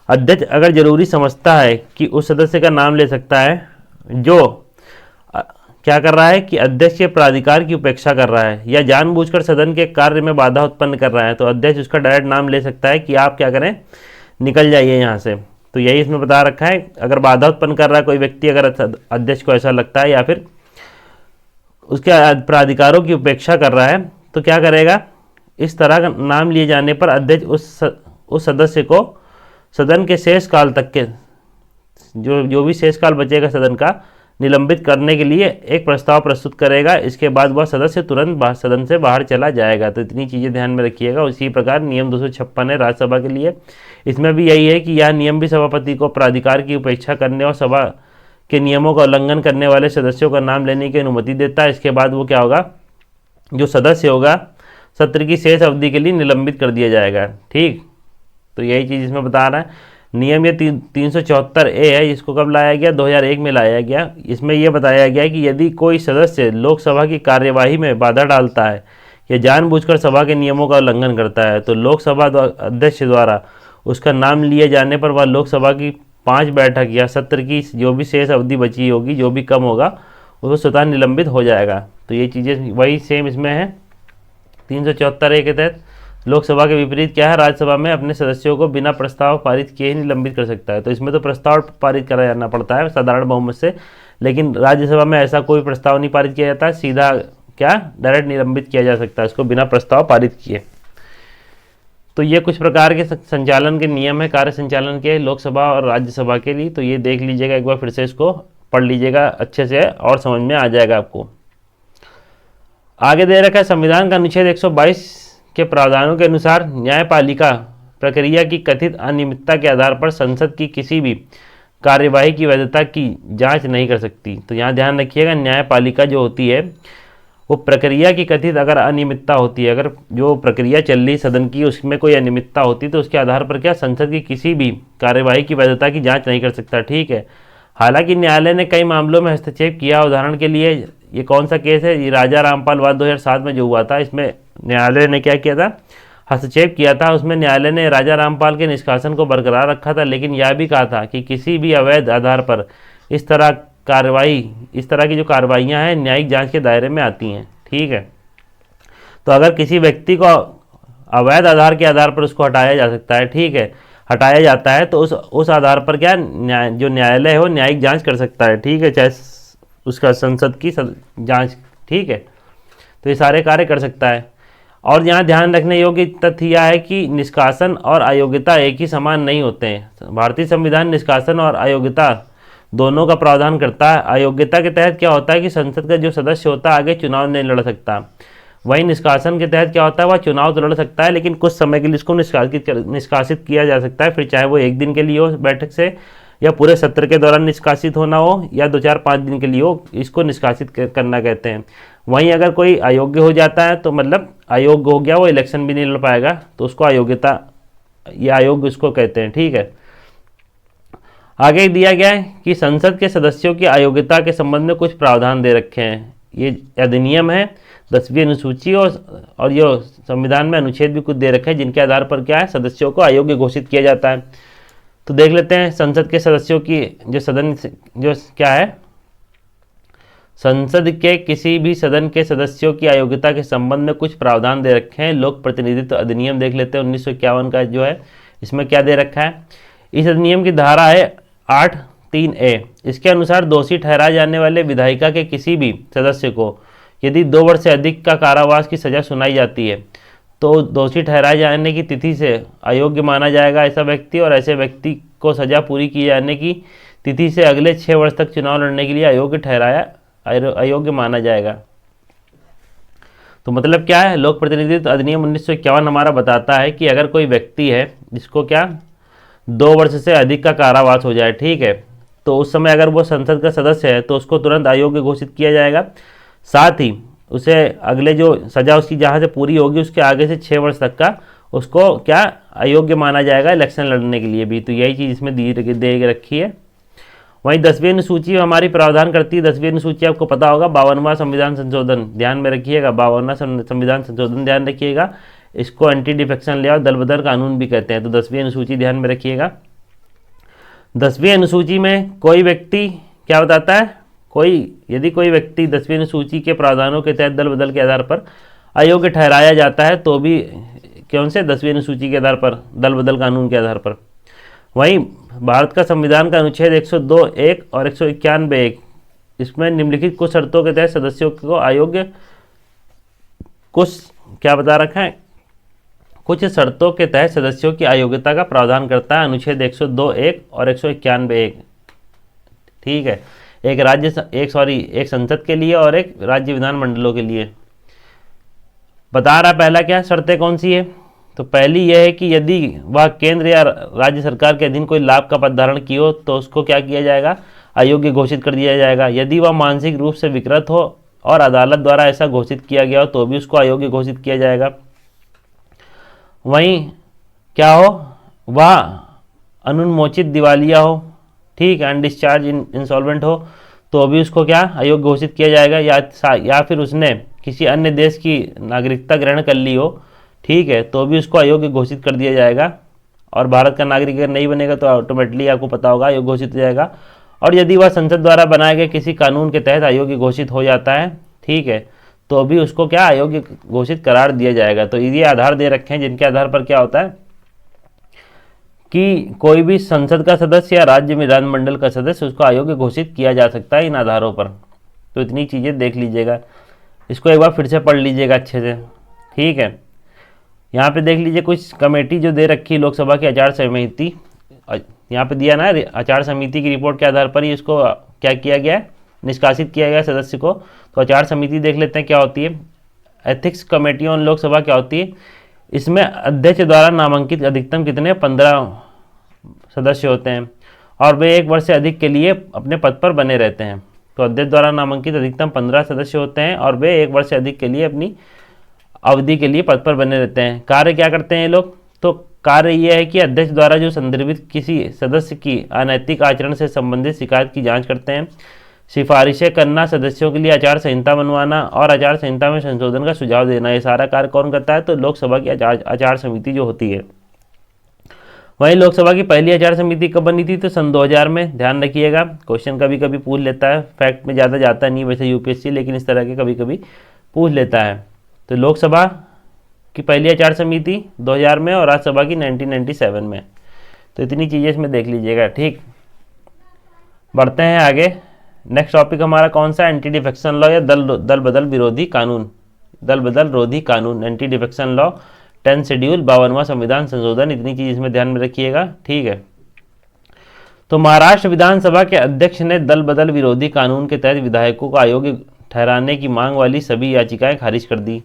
अध्यक्ष अगर जरूरी समझता है कि उस सदस्य का नाम ले सकता है जो क्या कर रहा है, कि अध्यक्ष के प्राधिकार की उपेक्षा कर रहा है या जानबूझकर सदन के कार्य में बाधा उत्पन्न कर रहा है, तो अध्यक्ष उसका डायरेक्ट नाम ले सकता है कि आप क्या करें, निकल जाइए यहाँ से। तो यही इसमें बता रखा है, अगर बाधा उत्पन्न कर रहा है कोई व्यक्ति, अगर अध्यक्ष को ऐसा लगता है या फिर उसके प्राधिकारों की उपेक्षा कर रहा है, तो क्या करेगा, इस तरह का नाम लिए जाने पर अध्यक्ष उस सदस्य को सदन के शेष काल तक के जो भी शेष काल बचेगा सदन का, निलंबित करने के लिए एक प्रस्ताव प्रस्तुत करेगा। इसके बाद वह सदस्य तुरंत सदन से बाहर चला जाएगा। तो इतनी चीज़ें ध्यान में रखिएगा। उसी प्रकार नियम 256 है राज्यसभा के लिए। इसमें भी यही है कि यह नियम भी सभापति को प्राधिकार की उपेक्षा करने और सभा के नियमों का उल्लंघन करने वाले सदस्यों का नाम लेने की अनुमति देता है। इसके बाद वो क्या होगा, जो सदस्य होगा सत्र की शेष अवधि के लिए निलंबित कर दिया जाएगा। ठीक, तो यही चीज़ इसमें बता रहा है। नियम ये 374A है, इसको कब लाया गया, 2001 में लाया गया। इसमें यह बताया गया कि यदि कोई सदस्य लोकसभा की कार्यवाही में बाधा डालता है या जानबूझकर सभा के नियमों का उल्लंघन करता है, तो लोकसभा अध्यक्ष द्वारा उसका नाम लिए जाने पर वह लोकसभा की 5 बैठक या सत्र की जो भी शेष अवधि बची होगी, जो भी कम होगा, वो स्वतः निलंबित हो जाएगा। तो ये चीज़ें वही सेम इसमें है। 374A के तहत लोकसभा के विपरीत क्या है, राज्यसभा में अपने सदस्यों को बिना प्रस्ताव पारित किए ही निलंबित कर सकता है। तो इसमें तो प्रस्ताव पारित करा जाना पड़ता है साधारण बहुमत से, लेकिन राज्यसभा में ऐसा कोई प्रस्ताव नहीं पारित किया जाता है, सीधा क्या डायरेक्ट निलंबित किया जा सकता है इसको बिना प्रस्ताव पारित किए। तो ये कुछ प्रकार के संचालन के नियम है, कार्य संचालन के लोकसभा और राज्यसभा के लिए। तो ये देख लीजिएगा एक बार, फिर से इसको पढ़ लीजिएगा अच्छे से और समझ में आ जाएगा आपको। आगे दे रखा है संविधान का अनुच्छेद 122 के प्रावधानों के अनुसार न्यायपालिका प्रक्रिया की कथित अनियमितता के आधार पर संसद की किसी भी कार्यवाही की वैधता की जांच नहीं कर सकती। तो यहाँ ध्यान रखिएगा, न्यायपालिका जो होती है वो प्रक्रिया की कथित अगर अनियमितता होती है, अगर जो प्रक्रिया चल रही सदन की उसमें कोई अनियमितता होती है, तो उसके आधार पर क्या संसद की किसी भी कार्यवाही की वैधता की जाँच नहीं कर सकता। ठीक है, हालांकि न्यायालय ने कई मामलों में हस्तक्षेप किया। उदाहरण के लिए ये कौन सा केस है, ये राजा रामपाल वाद 2007 में जो हुआ था, इसमें न्यायालय ने क्या किया था, हस्तक्षेप किया था। उसमें न्यायालय ने राजा रामपाल के निष्कासन को बरकरार रखा था, लेकिन यह भी कहा था कि किसी भी अवैध आधार पर इस तरह की जो कार्रवाइयाँ हैं न्यायिक जांच के दायरे में आती हैं। ठीक है, तो अगर किसी व्यक्ति को अवैध आधार के आधार पर उसको हटाया जा सकता है, ठीक है, हटाया जाता है, तो उस आधार पर क्या जो न्यायालय है वो न्यायिक जांच कर सकता है। ठीक है, चाहे उसका संसद की जांच, ठीक है, तो ये सारे कार्य कर सकता है। और यहाँ ध्यान रखने योग्य तथ्य यह है कि निष्कासन और अयोग्यता एक ही समान नहीं होते हैं। भारतीय संविधान निष्कासन और अयोग्यता दोनों का प्रावधान करता है। अयोग्यता के तहत क्या होता है कि संसद का जो सदस्य होता है आगे चुनाव नहीं लड़ सकता, वहीं निष्कासन के तहत क्या होता है, वह चुनाव तो लड़ सकता है लेकिन कुछ समय के लिए उसको निष्कासित किया जा सकता है, फिर चाहे वो 1 दिन के लिए हो बैठक से, या पूरे सत्र के दौरान निष्कासित होना हो, या 2-4-5 दिन के लिए हो, इसको निष्कासित करना कहते हैं। वहीं अगर कोई अयोग्य हो जाता है तो मतलब अयोग्य हो गया, वो इलेक्शन भी नहीं लड़ पाएगा, तो उसको अयोग्यता या अयोग्य उसको कहते हैं। ठीक है, आगे दिया गया है कि संसद के सदस्यों की अयोग्यता के संबंध में कुछ प्रावधान दे रखे हैं। ये अधिनियम है 10वीं अनुसूची और ये संविधान में अनुच्छेद भी कुछ दे रखे हैं जिनके आधार पर क्या है, सदस्यों को अयोग्य घोषित किया जाता है। तो देख लेते हैं संसद के सदस्यों की जो क्या है, संसद के किसी भी सदन के सदस्यों की अयोग्यता के संबंध में कुछ प्रावधान दे रखे हैं। लोक प्रतिनिधित्व अधिनियम देख लेते हैं 1951 का जो है, इसमें क्या दे रखा है। इस अधिनियम की धारा है 8(3)(a)। इसके अनुसार दोषी ठहराए जाने वाले विधायिका के किसी भी सदस्य को यदि 2 वर्ष से अधिक का कारावास की सजा सुनाई जाती है तो दोषी ठहराए जाने की तिथि से अयोग्य माना जाएगा ऐसा व्यक्ति, और ऐसे व्यक्ति को सजा पूरी की जाने की तिथि से अगले 6 वर्ष तक चुनाव लड़ने के लिए अयोग्य माना जाएगा। तो मतलब क्या है, लोक प्रतिनिधित्व अधिनियम 1951 हमारा बताता है कि अगर कोई व्यक्ति है जिसको क्या 2 वर्ष से अधिक का कारावास हो जाए, ठीक है, तो उस समय अगर वो संसद का सदस्य है तो उसको तुरंत अयोग्य घोषित किया जाएगा। साथ ही उसे अगले जो सजा उसकी जहाँ से पूरी होगी उसके आगे से 6 वर्ष तक का उसको क्या अयोग्य माना जाएगा इलेक्शन लड़ने के लिए भी। तो यही चीज़ इसमें दे रखी है। वहीं 10वीं अनुसूची हमारी प्रावधान करती है, 10वीं अनुसूची आपको पता होगा 52वां संविधान संशोधन, ध्यान में रखिएगा 52वां संविधान संशोधन ध्यान रखिएगा। इसको एंटी डिफेक्शन ले और दल बदल कानून भी कहते हैं। तो 10वीं अनुसूची ध्यान में रखिएगा। 10वीं अनुसूची में कोई व्यक्ति क्या बताता है, यदि कोई व्यक्ति 10वीं अनुसूची के प्रावधानों के तहत दल बदल के आधार पर अयोग्य ठहराया जाता है तो भी कौन से 10वीं अनुसूची के आधार पर, दल बदल कानून के आधार पर। वहीं भारत का संविधान का अनुच्छेद 102(1) और 191(1) इसमें निम्नलिखित कुछ शर्तों के तहत सदस्यों को अयोग्य, कुछ क्या बता रखा है, कुछ शर्तों के तहत सदस्यों की अयोग्यता का प्रावधान करता है अनुच्छेद 102(1) और 191(1). ठीक है, एक संसद के लिए और एक राज्य विधानमंडलों के लिए। बता रहा पहला क्या शर्तें कौन सी है, तो पहली यह है कि यदि वह केंद्र या राज्य सरकार के अधीन कोई लाभ का पद धारण की हो तो उसको क्या किया जाएगा, अयोग्य घोषित कर दिया जाएगा। यदि वह मानसिक रूप से विकृत हो और अदालत द्वारा ऐसा घोषित किया गया हो तो भी उसको अयोग्य घोषित किया जाएगा। वहीं क्या हो, वह अनुन्मोचित दिवालिया हो, ठीक है, अनडिस्चार्ज इंसॉल्वेंट हो तो भी उसको क्या अयोग्य घोषित किया जाएगा, या फिर उसने किसी अन्य देश की नागरिकता ग्रहण कर ली हो, ठीक है, तो भी उसको अयोग्य घोषित कर दिया जाएगा। और भारत का नागरिक अगर नहीं बनेगा तो ऑटोमेटिकली आपको पता होगा अयोग्य घोषित हो जाएगा। और यदि वह संसद द्वारा बनाए गए किसी कानून के तहत अयोग्य घोषित हो जाता है, ठीक है, तो भी उसको क्या अयोग्य घोषित करार दिया जाएगा। तो ये आधार दे रखे हैं जिनके आधार पर क्या होता है कि कोई भी संसद का सदस्य या राज्य विधानमंडल का सदस्य उसको अयोग्य घोषित किया जा सकता है इन आधारों पर। तो इतनी चीज़ें देख लीजिएगा, इसको एक बार फिर से पढ़ लीजिएगा अच्छे से, ठीक है। यहाँ पे देख लीजिए कुछ कमेटी जो दे रखी लोकसभा की आचार समिति, यहाँ पे दिया ना आचार समिति की रिपोर्ट के आधार पर ही इसको क्या किया गया है, निष्कासित किया गया सदस्य को। तो आचार समिति देख लेते हैं क्या होती है। एथिक्स कमेटी ऑन लोकसभा क्या होती है, इसमें अध्यक्ष द्वारा नामांकित अधिकतम कितने 15 सदस्य होते हैं और वे 1 वर्ष से अधिक के लिए अपने पद पर बने रहते हैं। तो अध्यक्ष द्वारा नामांकित अधिकतम 15 सदस्य होते हैं और वे 1 वर्ष से अधिक के लिए अपनी अवधि के लिए पद पर बने रहते हैं। कार्य क्या करते हैं ये लोग, तो कार्य ये है कि अध्यक्ष द्वारा जो संदर्भित किसी सदस्य की अनैतिक आचरण से संबंधित शिकायत की जांच करते हैं, सिफारिशें करना, सदस्यों के लिए आचार संहिता बनवाना और आचार संहिता में संशोधन का सुझाव देना, ये सारा कार्य कौन करता है, तो लोकसभा की आचार समिति जो होती है। वहीं लोकसभा की पहली आचार समिति कब बनी थी, तो सन 2000 में। ध्यान रखिएगा, क्वेश्चन कभी कभी पूछ लेता है, फैक्ट में ज़्यादा जाता नहीं वैसे यूपीएससी, लेकिन इस तरह के कभी कभी पूछ लेता है। तो लोकसभा की पहली आचार समिति 2000 में और राज्यसभा की 1997 में। तो इतनी चीज़ें इसमें देख लीजिएगा, ठीक। बढ़ते हैं आगे। नेक्स्ट टॉपिक हमारा कौन सा, एंटी डिफेक्शन लॉ या दल बदल विरोधी कानून, दल बदल रोधी कानून, एंटी डिफेक्शन लॉ, 10 शेड्यूल, 52वां संविधान संशोधन। इतनी चीज़ इसमें ध्यान में रखिएगा, ठीक है। तो महाराष्ट्र विधानसभा के अध्यक्ष ने दल बदल विरोधी कानून के तहत विधायकों को अयोग्य ठहराने की मांग वाली सभी याचिकाएं खारिज कर दी।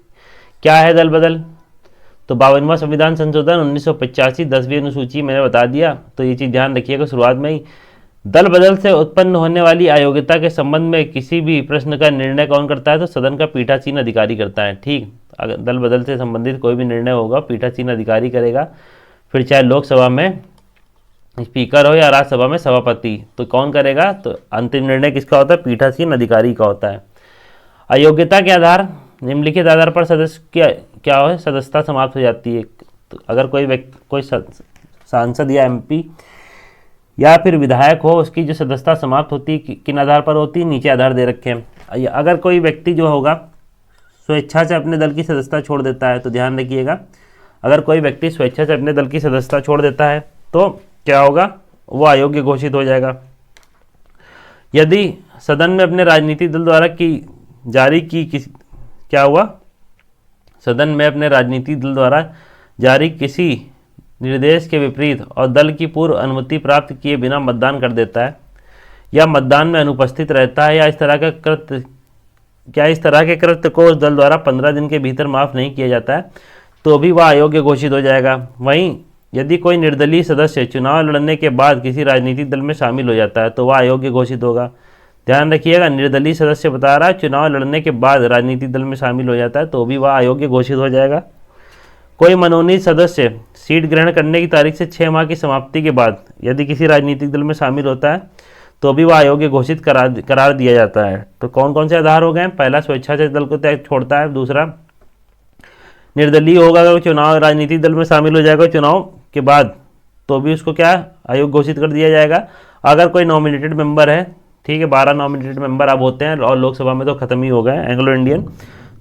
क्या है दल बदल? तो 52वां संविधान संशोधन 1985 10वीं अनुसूची मैंने बता दिया। तो ये चीज़ ध्यान रखिएगा शुरुआत में ही। दल बदल से उत्पन्न होने वाली अयोग्यता के संबंध में किसी भी प्रश्न का निर्णय कौन करता है? तो सदन का पीठासीन अधिकारी करता है। ठीक, अगर दल बदल से संबंधित कोई भी निर्णय होगा पीठासीन अधिकारी करेगा, फिर चाहे लोकसभा में स्पीकर हो या राज्यसभा में सभापति, तो कौन करेगा? तो अंतिम निर्णय किसका होता है? पीठासीन अधिकारी का होता है। अयोग्यता के आधार, निम्नलिखित आधार पर सदस्य क्या हो, सदस्यता समाप्त हो जाती है। तो अगर कोई सांसद या एमपी या फिर विधायक हो, उसकी जो सदस्यता समाप्त होती है किन आधार पर होती है? नीचे आधार दे रखे हैं। अगर कोई व्यक्ति जो होगा स्वेच्छा से अपने दल की सदस्यता छोड़ देता है, तो ध्यान रखिएगा, अगर कोई व्यक्ति स्वेच्छा से अपने दल की सदस्यता छोड़ देता है तो क्या होगा? वो अयोग्य घोषित हो जाएगा। यदि सदन में अपने राजनीतिक दल द्वारा क्या हुआ? सदन में अपने राजनीतिक दल द्वारा जारी किसी निर्देश के विपरीत और दल की पूर्व अनुमति प्राप्त किए बिना मतदान कर देता है या मतदान में अनुपस्थित रहता है या इस तरह के कृत्य को उस दल द्वारा 15 दिन के भीतर माफ नहीं किया जाता है, तो भी वह अयोग्य घोषित हो जाएगा। वहीं यदि कोई निर्दलीय सदस्य चुनाव लड़ने के बाद किसी राजनीतिक दल में शामिल हो जाता है, तो वह अयोग्य घोषित होगा। ध्यान रखिएगा, निर्दलीय सदस्य बता रहा है चुनाव लड़ने के बाद राजनीतिक दल में शामिल हो जाता है, तो भी वह अयोग्य घोषित हो जाएगा। कोई मनोनीत सदस्य सीट ग्रहण करने की तारीख से 6 माह की समाप्ति के बाद यदि किसी राजनीतिक दल में शामिल होता है, तो भी वह अयोग्य घोषित करार दिया जाता है। तो कौन कौन से आधार हो गए? पहला, स्वेच्छा से दल को त्याग छोड़ता है। दूसरा, निर्दलीय होगा, अगर चुनाव राजनीतिक दल में शामिल हो जाएगा चुनाव के बाद, तो भी उसको क्या अयोग्य घोषित कर दिया जाएगा। अगर कोई नॉमिनेटेड मेंबर है, ठीक है, 12 नॉमिनेटेड मेंबर अब होते हैं और लोकसभा में तो खत्म ही हो गए एंग्लो इंडियन,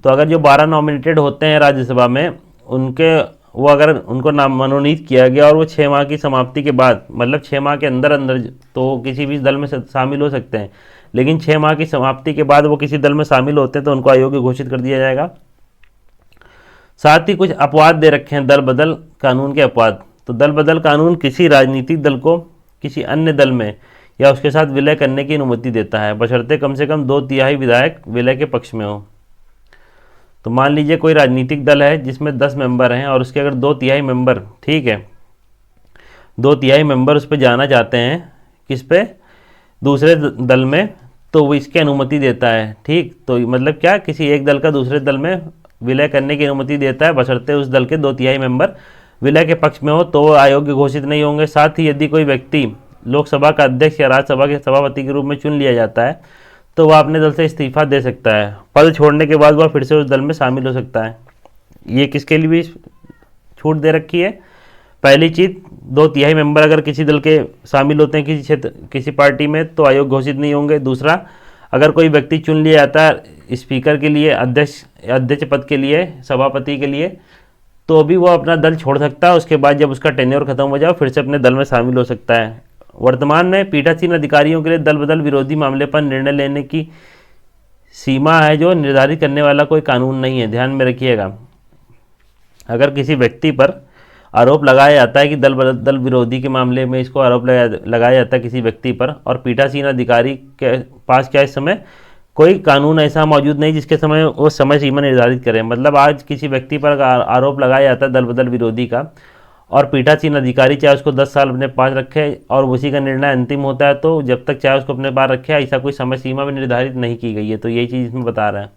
तो अगर जो 12 नॉमिनेटेड होते हैं राज्यसभा में, अगर उनको नाम मनोनीत किया गया और वो 6 माह की समाप्ति के बाद, मतलब 6 माह के अंदर तो किसी भी दल में शामिल हो सकते हैं, लेकिन 6 माह की समाप्ति के बाद वो किसी दल में शामिल होते हैं तो उनको अयोग्य घोषित कर दिया जाएगा। साथ ही कुछ अपवाद दे रखे हैं दल बदल कानून के अपवाद। तो दल बदल कानून किसी राजनीतिक दल को किसी अन्य दल में या उसके साथ विलय करने की अनुमति देता है, बशर्ते कम से कम 2/3 विधायक विलय के पक्ष में हो। तो मान लीजिए कोई राजनीतिक दल है जिसमें 10 मेंबर हैं और उसके अगर 2/3 मेंबर, ठीक है, 2/3 मेंबर उस पर जाना चाहते हैं, किस पे? दूसरे दल में, तो वो इसकी अनुमति देता है। ठीक, तो मतलब क्या, किसी एक दल का दूसरे दल में विलय करने की अनुमति देता है, बशर्ते उस दल के 2/3 मेंबर विलय के पक्ष में हो, तो वो अयोग्य घोषित नहीं होंगे। साथ ही यदि कोई व्यक्ति लोकसभा का अध्यक्ष या राज्यसभा के सभापति के रूप में चुन लिया जाता है, तो वह अपने दल से इस्तीफा दे सकता है। पद छोड़ने के बाद वह फिर से उस दल में शामिल हो सकता है। ये किसके लिए भी छूट दे रखी है? पहली चीज़, 2/3 मेंबर अगर किसी दल के शामिल होते हैं किसी क्षेत्र किसी पार्टी में, तो अयोग्य घोषित नहीं होंगे। दूसरा, अगर कोई व्यक्ति चुन लिया जाता है स्पीकर के लिए, अध्यक्ष पद के लिए, सभापति के लिए, तो भी वो अपना दल छोड़ सकता है। उसके बाद जब उसका टेन्योर खत्म हो जाए फिर से अपने दल में शामिल हो सकता है। वर्तमान में पीठासीन अधिकारियों के लिए दल बदल विरोधी मामले पर निर्णय लेने की सीमा है जो निर्धारित करने वाला कोई कानून नहीं है। ध्यान में रखिएगा, अगर किसी व्यक्ति पर आरोप लगाया जाता है कि दल विरोधी के मामले में इसको आरोप लगाया जाता है किसी व्यक्ति पर, और पीठासीन अधिकारी के पास क्या इस समय कोई कानून ऐसा मौजूद नहीं जिसके समय वो समय सीमा निर्धारित करे। मतलब आज किसी व्यक्ति पर आरोप लगाया जाता है दल बदल विरोधी का, और पीठासीन अधिकारी चाहे उसको 10 साल अपने पास रखे और उसी का निर्णय अंतिम होता है, तो जब तक चाहे उसको अपने पास रखे, ऐसा कोई समय सीमा भी निर्धारित नहीं की गई है। तो यही चीज़ इसमें बता रहे हैं।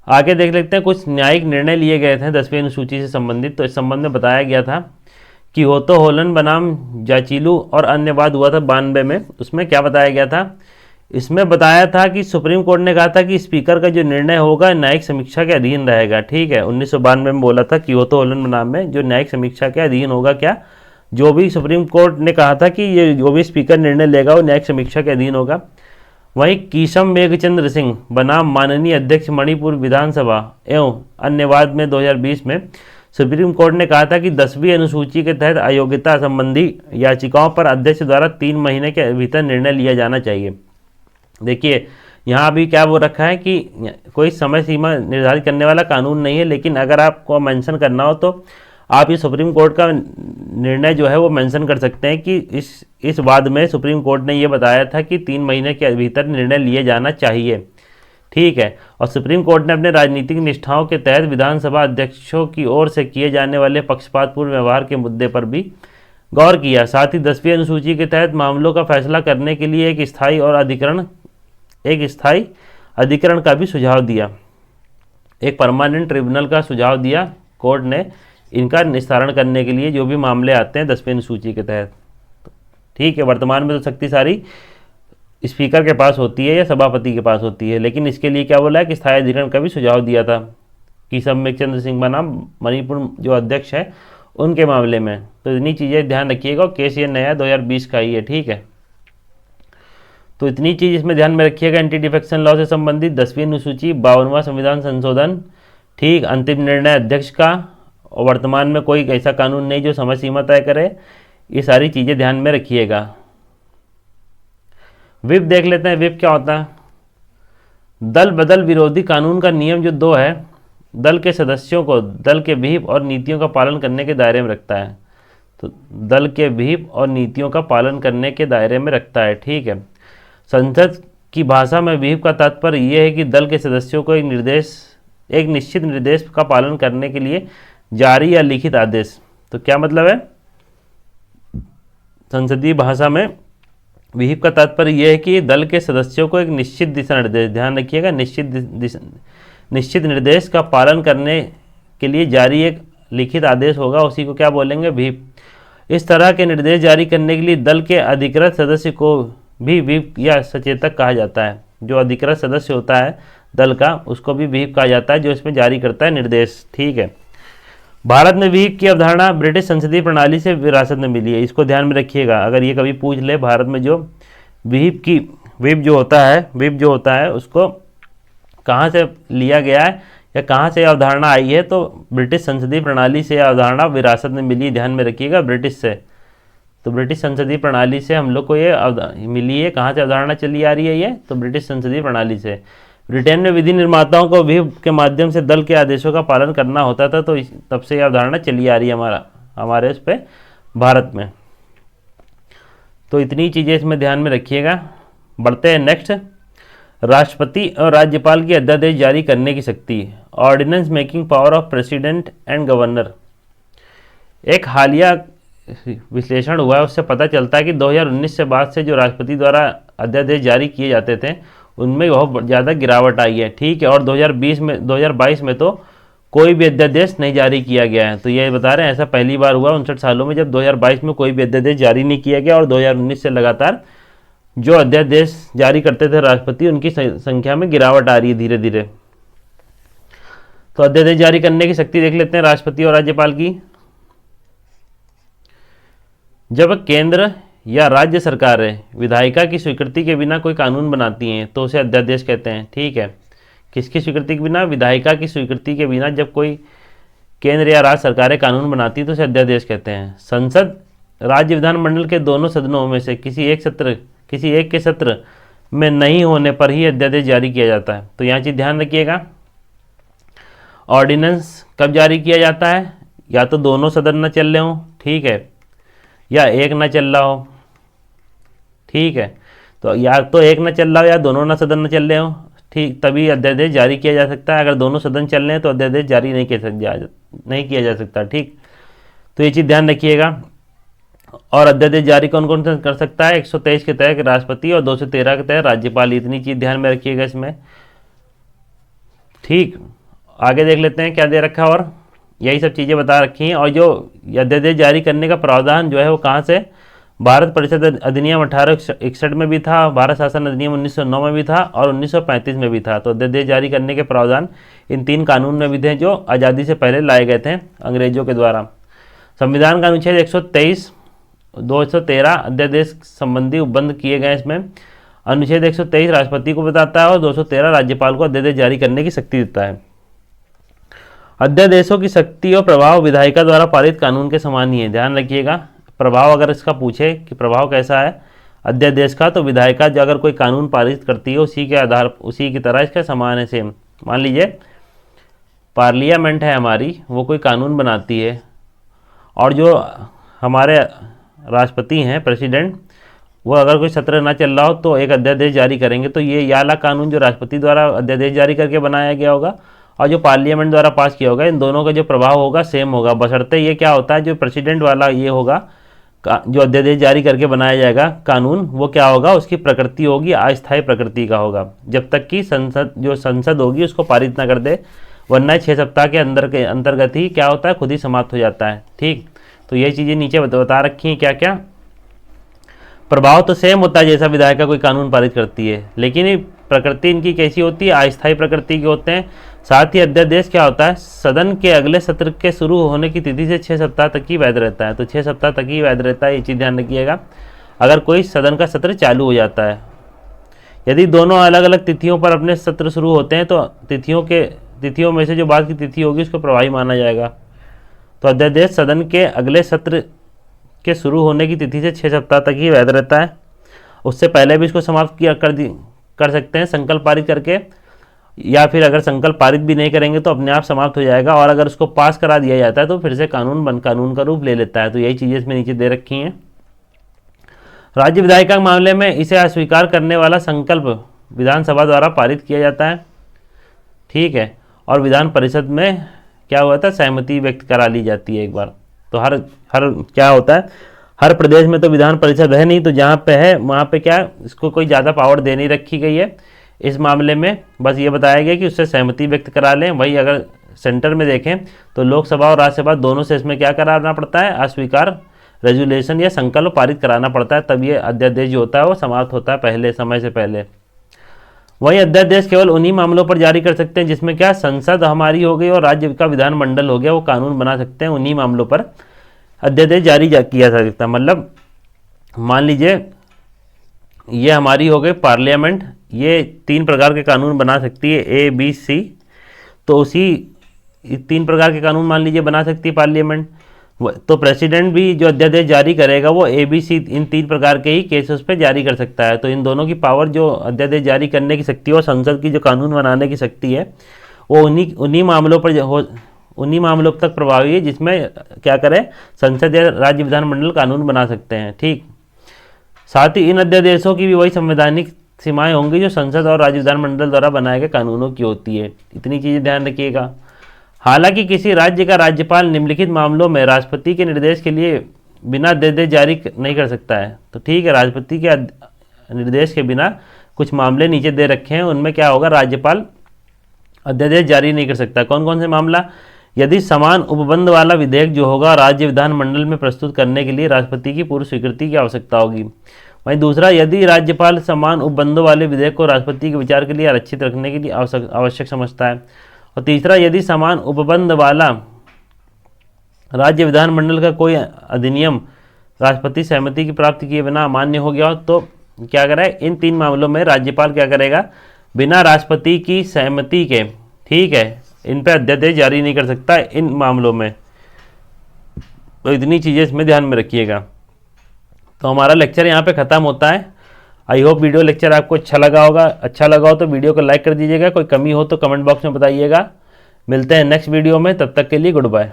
आगे देख लेते हैं, कुछ न्यायिक निर्णय लिए गए थे 10वीं अनुसूची से संबंधित। तो इस संबंध में बताया गया था कि होतो होलन बनाम जाचिलू और अन्य वाद हुआ था 92 में। उसमें क्या बताया गया था? इसमें बताया था कि सुप्रीम कोर्ट ने कहा था कि स्पीकर का जो निर्णय होगा न्यायिक समीक्षा के अधीन रहेगा। ठीक है, 1992 में बोला था कि होतो होलन बनाम में जो न्यायिक समीक्षा के अधीन होगा। क्या? जो भी सुप्रीम कोर्ट ने कहा था कि ये जो भी स्पीकर निर्णय लेगा वो न्यायिक समीक्षा के अधीन होगा। वहीं कीशम मेघचंद्र सिंह बनाम माननीय अध्यक्ष मणिपुर विधानसभा एवं अन्य वाद में 2020 में सुप्रीम कोर्ट ने कहा था कि 10वीं अनुसूची के तहत अयोग्यता संबंधी याचिकाओं पर अध्यक्ष द्वारा 3 महीने के भीतर निर्णय लिया जाना चाहिए। देखिए, यहाँ अभी क्या वो रखा है कि कोई समय सीमा निर्धारित करने वाला कानून नहीं है, लेकिन अगर आपको मेंशन करना हो तो आप ये सुप्रीम कोर्ट का निर्णय जो है वो मेंशन कर सकते हैं कि इस वाद में सुप्रीम कोर्ट ने ये बताया था कि 3 महीने के भीतर निर्णय लिए जाना चाहिए। ठीक है। और सुप्रीम कोर्ट ने अपने राजनीतिक निष्ठाओं के तहत विधानसभा अध्यक्षों की ओर से किए जाने वाले पक्षपातपूर्ण व्यवहार के मुद्दे पर भी गौर किया। साथ ही 10वीं अनुसूची के तहत मामलों का फैसला करने के लिए एक स्थायी अधिकरण का भी सुझाव दिया, एक परमानेंट ट्रिब्यूनल का सुझाव दिया कोर्ट ने इनका निस्तारण करने के लिए, जो भी मामले आते हैं 10वीं अनुसूची के तहत। ठीक है, वर्तमान में तो शक्ति सारी स्पीकर के पास होती है या सभापति के पास होती है, लेकिन इसके लिए क्या बोला है कि स्थायी अधिकरण का भी सुझाव दिया था कि सम्यक चंद्र सिंह बनाम मणिपुर जो अध्यक्ष है उनके मामले में। तो इतनी चीज़ें ध्यान रखिएगा। केस ये नया 2020 का ही है। ठीक है, तो इतनी चीज़ इसमें ध्यान में रखिएगा। एंटी डिफेक्शन लॉ से संबंधित 10वीं अनुसूची, 52वां संविधान संशोधन, ठीक, अंतिम निर्णय अध्यक्ष का, और वर्तमान में कोई ऐसा कानून नहीं जो समय सीमा तय करे। ये सारी चीज़ें ध्यान में रखिएगा। विप देख लेते हैं। विप क्या होता है? दल बदल विरोधी कानून का नियम जो 2 है, दल के सदस्यों को दल के विहिप और नीतियों का पालन करने के दायरे में रखता है। तो दल के विहिप और नीतियों का पालन करने के दायरे में रखता है। ठीक है, संसद की भाषा में विहिप का तात्पर्य यह है कि दल के सदस्यों को एक निश्चित निर्देश का पालन करने के लिए जारी या लिखित आदेश। तो क्या मतलब है? संसदीय भाषा में विहिप का तात्पर्य यह है कि दल के सदस्यों को एक निश्चित दिशा निर्देश, ध्यान रखिएगा, निश्चित निर्देश का पालन करने के लिए जारी एक लिखित आदेश होगा, उसी को क्या बोलेंगे? विहिप। इस तरह के निर्देश जारी करने के लिए दल के अधिकृत सदस्य को भी विहिप या सचेतक कहा जाता है। जो अधिकृत सदस्य होता है दल का, उसको भी विहिप कहा जाता है, जो इसमें जारी करता है निर्देश। ठीक है, भारत में विहिप की अवधारणा ब्रिटिश संसदीय प्रणाली से विरासत में मिली है। इसको ध्यान में रखिएगा। अगर ये कभी पूछ ले, भारत में जो विहिप जो होता है उसको कहाँ से लिया गया है या कहाँ से अवधारणा आई है, तो ब्रिटिश संसदीय प्रणाली से अवधारणा विरासत में मिली। ध्यान में रखिएगा, ब्रिटिश से। तो ब्रिटिश संसदीय प्रणाली से हम लोग को ये मिली है। कहाँ से अवधारणा चली आ रही है ये? तो ब्रिटिश संसदीय प्रणाली से। ब्रिटेन में विधि निर्माताओं को विहिप के माध्यम से दल के आदेशों का पालन करना होता था, तो तब से यह अवधारणा चली आ रही है हमारे इस पे भारत में। तो इतनी चीज़ें इसमें ध्यान में रखिएगा। बढ़ते हैं नेक्स्ट। राष्ट्रपति और राज्यपाल की अध्यादेश जारी करने की शक्ति, ordinance making power of president and governor. एक हालिया विश्लेषण हुआ है, उससे पता चलता है कि 2019 से बाद से जो राष्ट्रपति द्वारा अध्यादेश जारी किए जाते थे उनमें बहुत ज़्यादा गिरावट आई है। ठीक है, और 2022 में तो कोई भी अध्यादेश नहीं जारी किया गया है। तो ये बता रहे हैं ऐसा पहली बार हुआ 59 सालों में जब 2022 में कोई भी अध्यादेश जारी नहीं किया गया, और 2019 से लगातार जो अध्यादेश जारी करते थे राष्ट्रपति, उनकी संख्या में गिरावट आ रही है धीरे धीरे। तो अध्यादेश जारी करने की शक्ति देख लेते हैं राष्ट्रपति और राज्यपाल की। जब केंद्र या राज्य सरकारें विधायिका की स्वीकृति के बिना कोई कानून बनाती हैं तो उसे अध्यादेश कहते हैं। ठीक है, किसकी स्वीकृति के बिना? विधायिका की स्वीकृति के बिना जब कोई केंद्र या राज्य सरकारें कानून बनाती है तो उसे अध्यादेश कहते हैं। संसद राज्य विधानमंडल के दोनों सदनों में से किसी एक के सत्र में नहीं होने पर ही अध्यादेश जारी किया जाता है। तो यहाँ चीज़ ध्यान रखिएगा। ऑर्डिनेंस कब जारी किया जाता है? या तो दोनों सदन न चल रहे हों, ठीक है, या एक न चल रहा हो। ठीक है, तो या तो एक न चल रहा हो या दोनों न सदन न चल रहे हो, ठीक, तभी अध्यादेश जारी किया जा सकता है। अगर दोनों सदन चल रहे हैं तो अध्यादेश जारी नहीं किया जा सकता। ठीक, तो ये चीज़ ध्यान रखिएगा। और अध्यादेश जारी कौन कौन सा कर सकता है? 123 के तहत राष्ट्रपति और 213 के तहत राज्यपाल। इतनी चीज़ ध्यान में रखिएगा इसमें। ठीक, आगे देख लेते हैं क्या दे रखा है, और यही सब चीज़ें बता रखी हैं। और जो अध्यादेश जारी करने का प्रावधान जो है वो कहाँ से? भारत परिषद अधिनियम 1861 में भी था, भारत शासन अधिनियम 1909 में भी था, और 1935 में भी था। तो अध्यादेश जारी करने के प्रावधान इन 3 कानून में भी थे जो आज़ादी से पहले लाए गए थे अंग्रेजों के द्वारा। संविधान का अनुच्छेद 123, 213 अध्यादेश संबंधी उपबंध किए गए। इसमें अनुच्छेद 123 राष्ट्रपति को बताता है और 213 राज्यपाल को अध्यादेश जारी करने की शक्ति देता है। अध्यादेशों की शक्ति और प्रभाव विधायिका द्वारा पारित कानून के समान ही है। ध्यान रखिएगा, प्रभाव अगर इसका पूछे कि प्रभाव कैसा है अध्यादेश का, तो विधायिका जो अगर कोई कानून पारित करती है उसी की तरह इसका समान है, सेम। मान लीजिए पार्लियामेंट है हमारी, वो कोई कानून बनाती है, और जो हमारे राष्ट्रपति हैं, प्रेसिडेंट, वो अगर कोई सत्र ना चल रहा हो तो एक अध्यादेश जारी करेंगे। तो ये वाला कानून जो राष्ट्रपति द्वारा अध्यादेश जारी करके बनाया गया होगा और जो पार्लियामेंट द्वारा पास किया होगा, इन दोनों का जो प्रभाव होगा सेम होगा, बशर्ते ये क्या होता है, जो प्रेसिडेंट वाला ये होगा जो अध्यादेश जारी करके बनाया जाएगा कानून, वो क्या होगा, उसकी प्रकृति होगी अस्थायी प्रकृति का होगा, जब तक कि संसद होगी उसको पारित ना कर दे, वरना 6 सप्ताह के अंतर्गत ही क्या होता है, खुद ही समाप्त हो जाता है। ठीक, तो ये चीज़ें नीचे बता रखी हैं क्या क्या। प्रभाव तो सेम होता है जैसा विधायिका कोई कानून पारित करती है, लेकिन प्रकृति इनकी कैसी होती है, अस्थायी प्रकृति के होते हैं। साथ ही अध्यादेश क्या होता है, सदन के अगले सत्र के शुरू होने की तिथि से 6 सप्ताह तक ही वैध रहता है। तो 6 सप्ताह तक ही वैध रहता है, ये चीज़ ध्यान रखिएगा। अगर कोई सदन का सत्र चालू हो जाता है, यदि दोनों अलग अलग तिथियों पर अपने सत्र शुरू होते हैं तो तिथियों में से जो बाद की तिथि होगी उसको प्रभावी माना जाएगा। तो अध्यादेश सदन के अगले सत्र के शुरू होने की तिथि से 6 सप्ताह तक ही वैध रहता है। उससे पहले भी इसको समाप्त कर सकते हैं संकल्प पारित करके, या फिर अगर संकल्प पारित भी नहीं करेंगे तो अपने आप समाप्त हो जाएगा। और अगर उसको पास करा दिया जाता है तो फिर से कानून का रूप ले लेता है। तो यही चीज़ें इसमें नीचे दे रखी हैं। राज्य विधायिका के मामले में इसे अस्वीकार करने वाला संकल्प विधानसभा द्वारा पारित किया जाता है। ठीक है, और विधान परिषद में क्या हुआ था, सहमति व्यक्त करा ली जाती है एक बार। तो हर क्या होता है, हर प्रदेश में तो विधान परिषद है नहीं, तो जहाँ पे है वहाँ पे क्या, इसको कोई ज़्यादा पावर दे नहीं रखी गई है। इस मामले में बस ये बताया गया कि उससे सहमति व्यक्त करा लें। वही अगर सेंटर में देखें तो लोकसभा और राज्यसभा दोनों से इसमें क्या कराना पड़ता है, अस्वीकार रेजुलेशन या संकल्प पारित कराना पड़ता है, तब ये अध्यादेश जो होता है वो समाप्त होता है पहले, समय से पहले। वही अध्यादेश केवल उन्हीं मामलों पर जारी कर सकते हैं जिसमें क्या, संसद हमारी हो गई और राज्य का विधानमंडल हो गया, वो कानून बना सकते हैं। उन्हीं मामलों पर अध्यादेश जारी किया जा सकता है। मतलब मान लीजिए ये हमारी हो गई पार्लियामेंट, ये 3 प्रकार के कानून बना सकती है, A, B, C। तो उसी 3 प्रकार के कानून मान लीजिए बना सकती है पार्लियामेंट। तो प्रेसिडेंट भी जो अध्यादेश जारी करेगा वो A, B, C इन 3 प्रकार के ही केसेस पे जारी कर सकता है। तो इन दोनों की पावर, जो अध्यादेश जारी करने की शक्ति और संसद की जो कानून बनाने की शक्ति है, वो उन्हीं मामलों तक प्रभावी है जिसमें क्या करे, संसद या राज्य विधानमंडल कानून बना सकते हैं। ठीक, साथ ही इन अध्यादेशों की भी वही संवैधानिक सीमाएं होंगी जो संसद और राज्य विधानमंडल द्वारा बनाए गए कानूनों की होती है। इतनी चीज़ें ध्यान रखिएगा। हालांकि किसी राज्य का राज्यपाल निम्नलिखित मामलों में राष्ट्रपति के निर्देश के लिए बिना अध्यादेश जारी नहीं कर सकता है। तो ठीक है, राष्ट्रपति के निर्देश के बिना कुछ मामले नीचे दे रखे हैं, उनमें क्या होगा, राज्यपाल अध्यादेश जारी नहीं कर सकता। कौन कौन से मामला, यदि समान उपबंध वाला विधेयक जो होगा राज्य विधानमंडल में प्रस्तुत करने के लिए राष्ट्रपति की पूर्व स्वीकृति की आवश्यकता होगी। वहीं दूसरा, यदि राज्यपाल समान उपबंधों वाले विधेयक को राष्ट्रपति के विचार के लिए आरक्षित रखने के लिए आवश्यक समझता है। और तीसरा, यदि समान उपबंध वाला राज्य विधानमंडल का कोई अधिनियम राष्ट्रपति सहमति की प्राप्ति किए बिना अमान्य हो गया हो तो क्या करें, इन 3 मामलों में राज्यपाल क्या करेगा, बिना राष्ट्रपति की सहमति के, ठीक है, इन पर अध्यादेश जारी नहीं कर सकता इन मामलों में। तो इतनी चीज़ें इसमें ध्यान में रखिएगा। तो हमारा लेक्चर यहाँ पे ख़त्म होता है। आई होप वीडियो लेक्चर आपको अच्छा लगा होगा। अच्छा लगा हो तो वीडियो को लाइक कर दीजिएगा। कोई कमी हो तो कमेंट बॉक्स में बताइएगा। मिलते हैं नेक्स्ट वीडियो में, तब तक के लिए गुड बाय।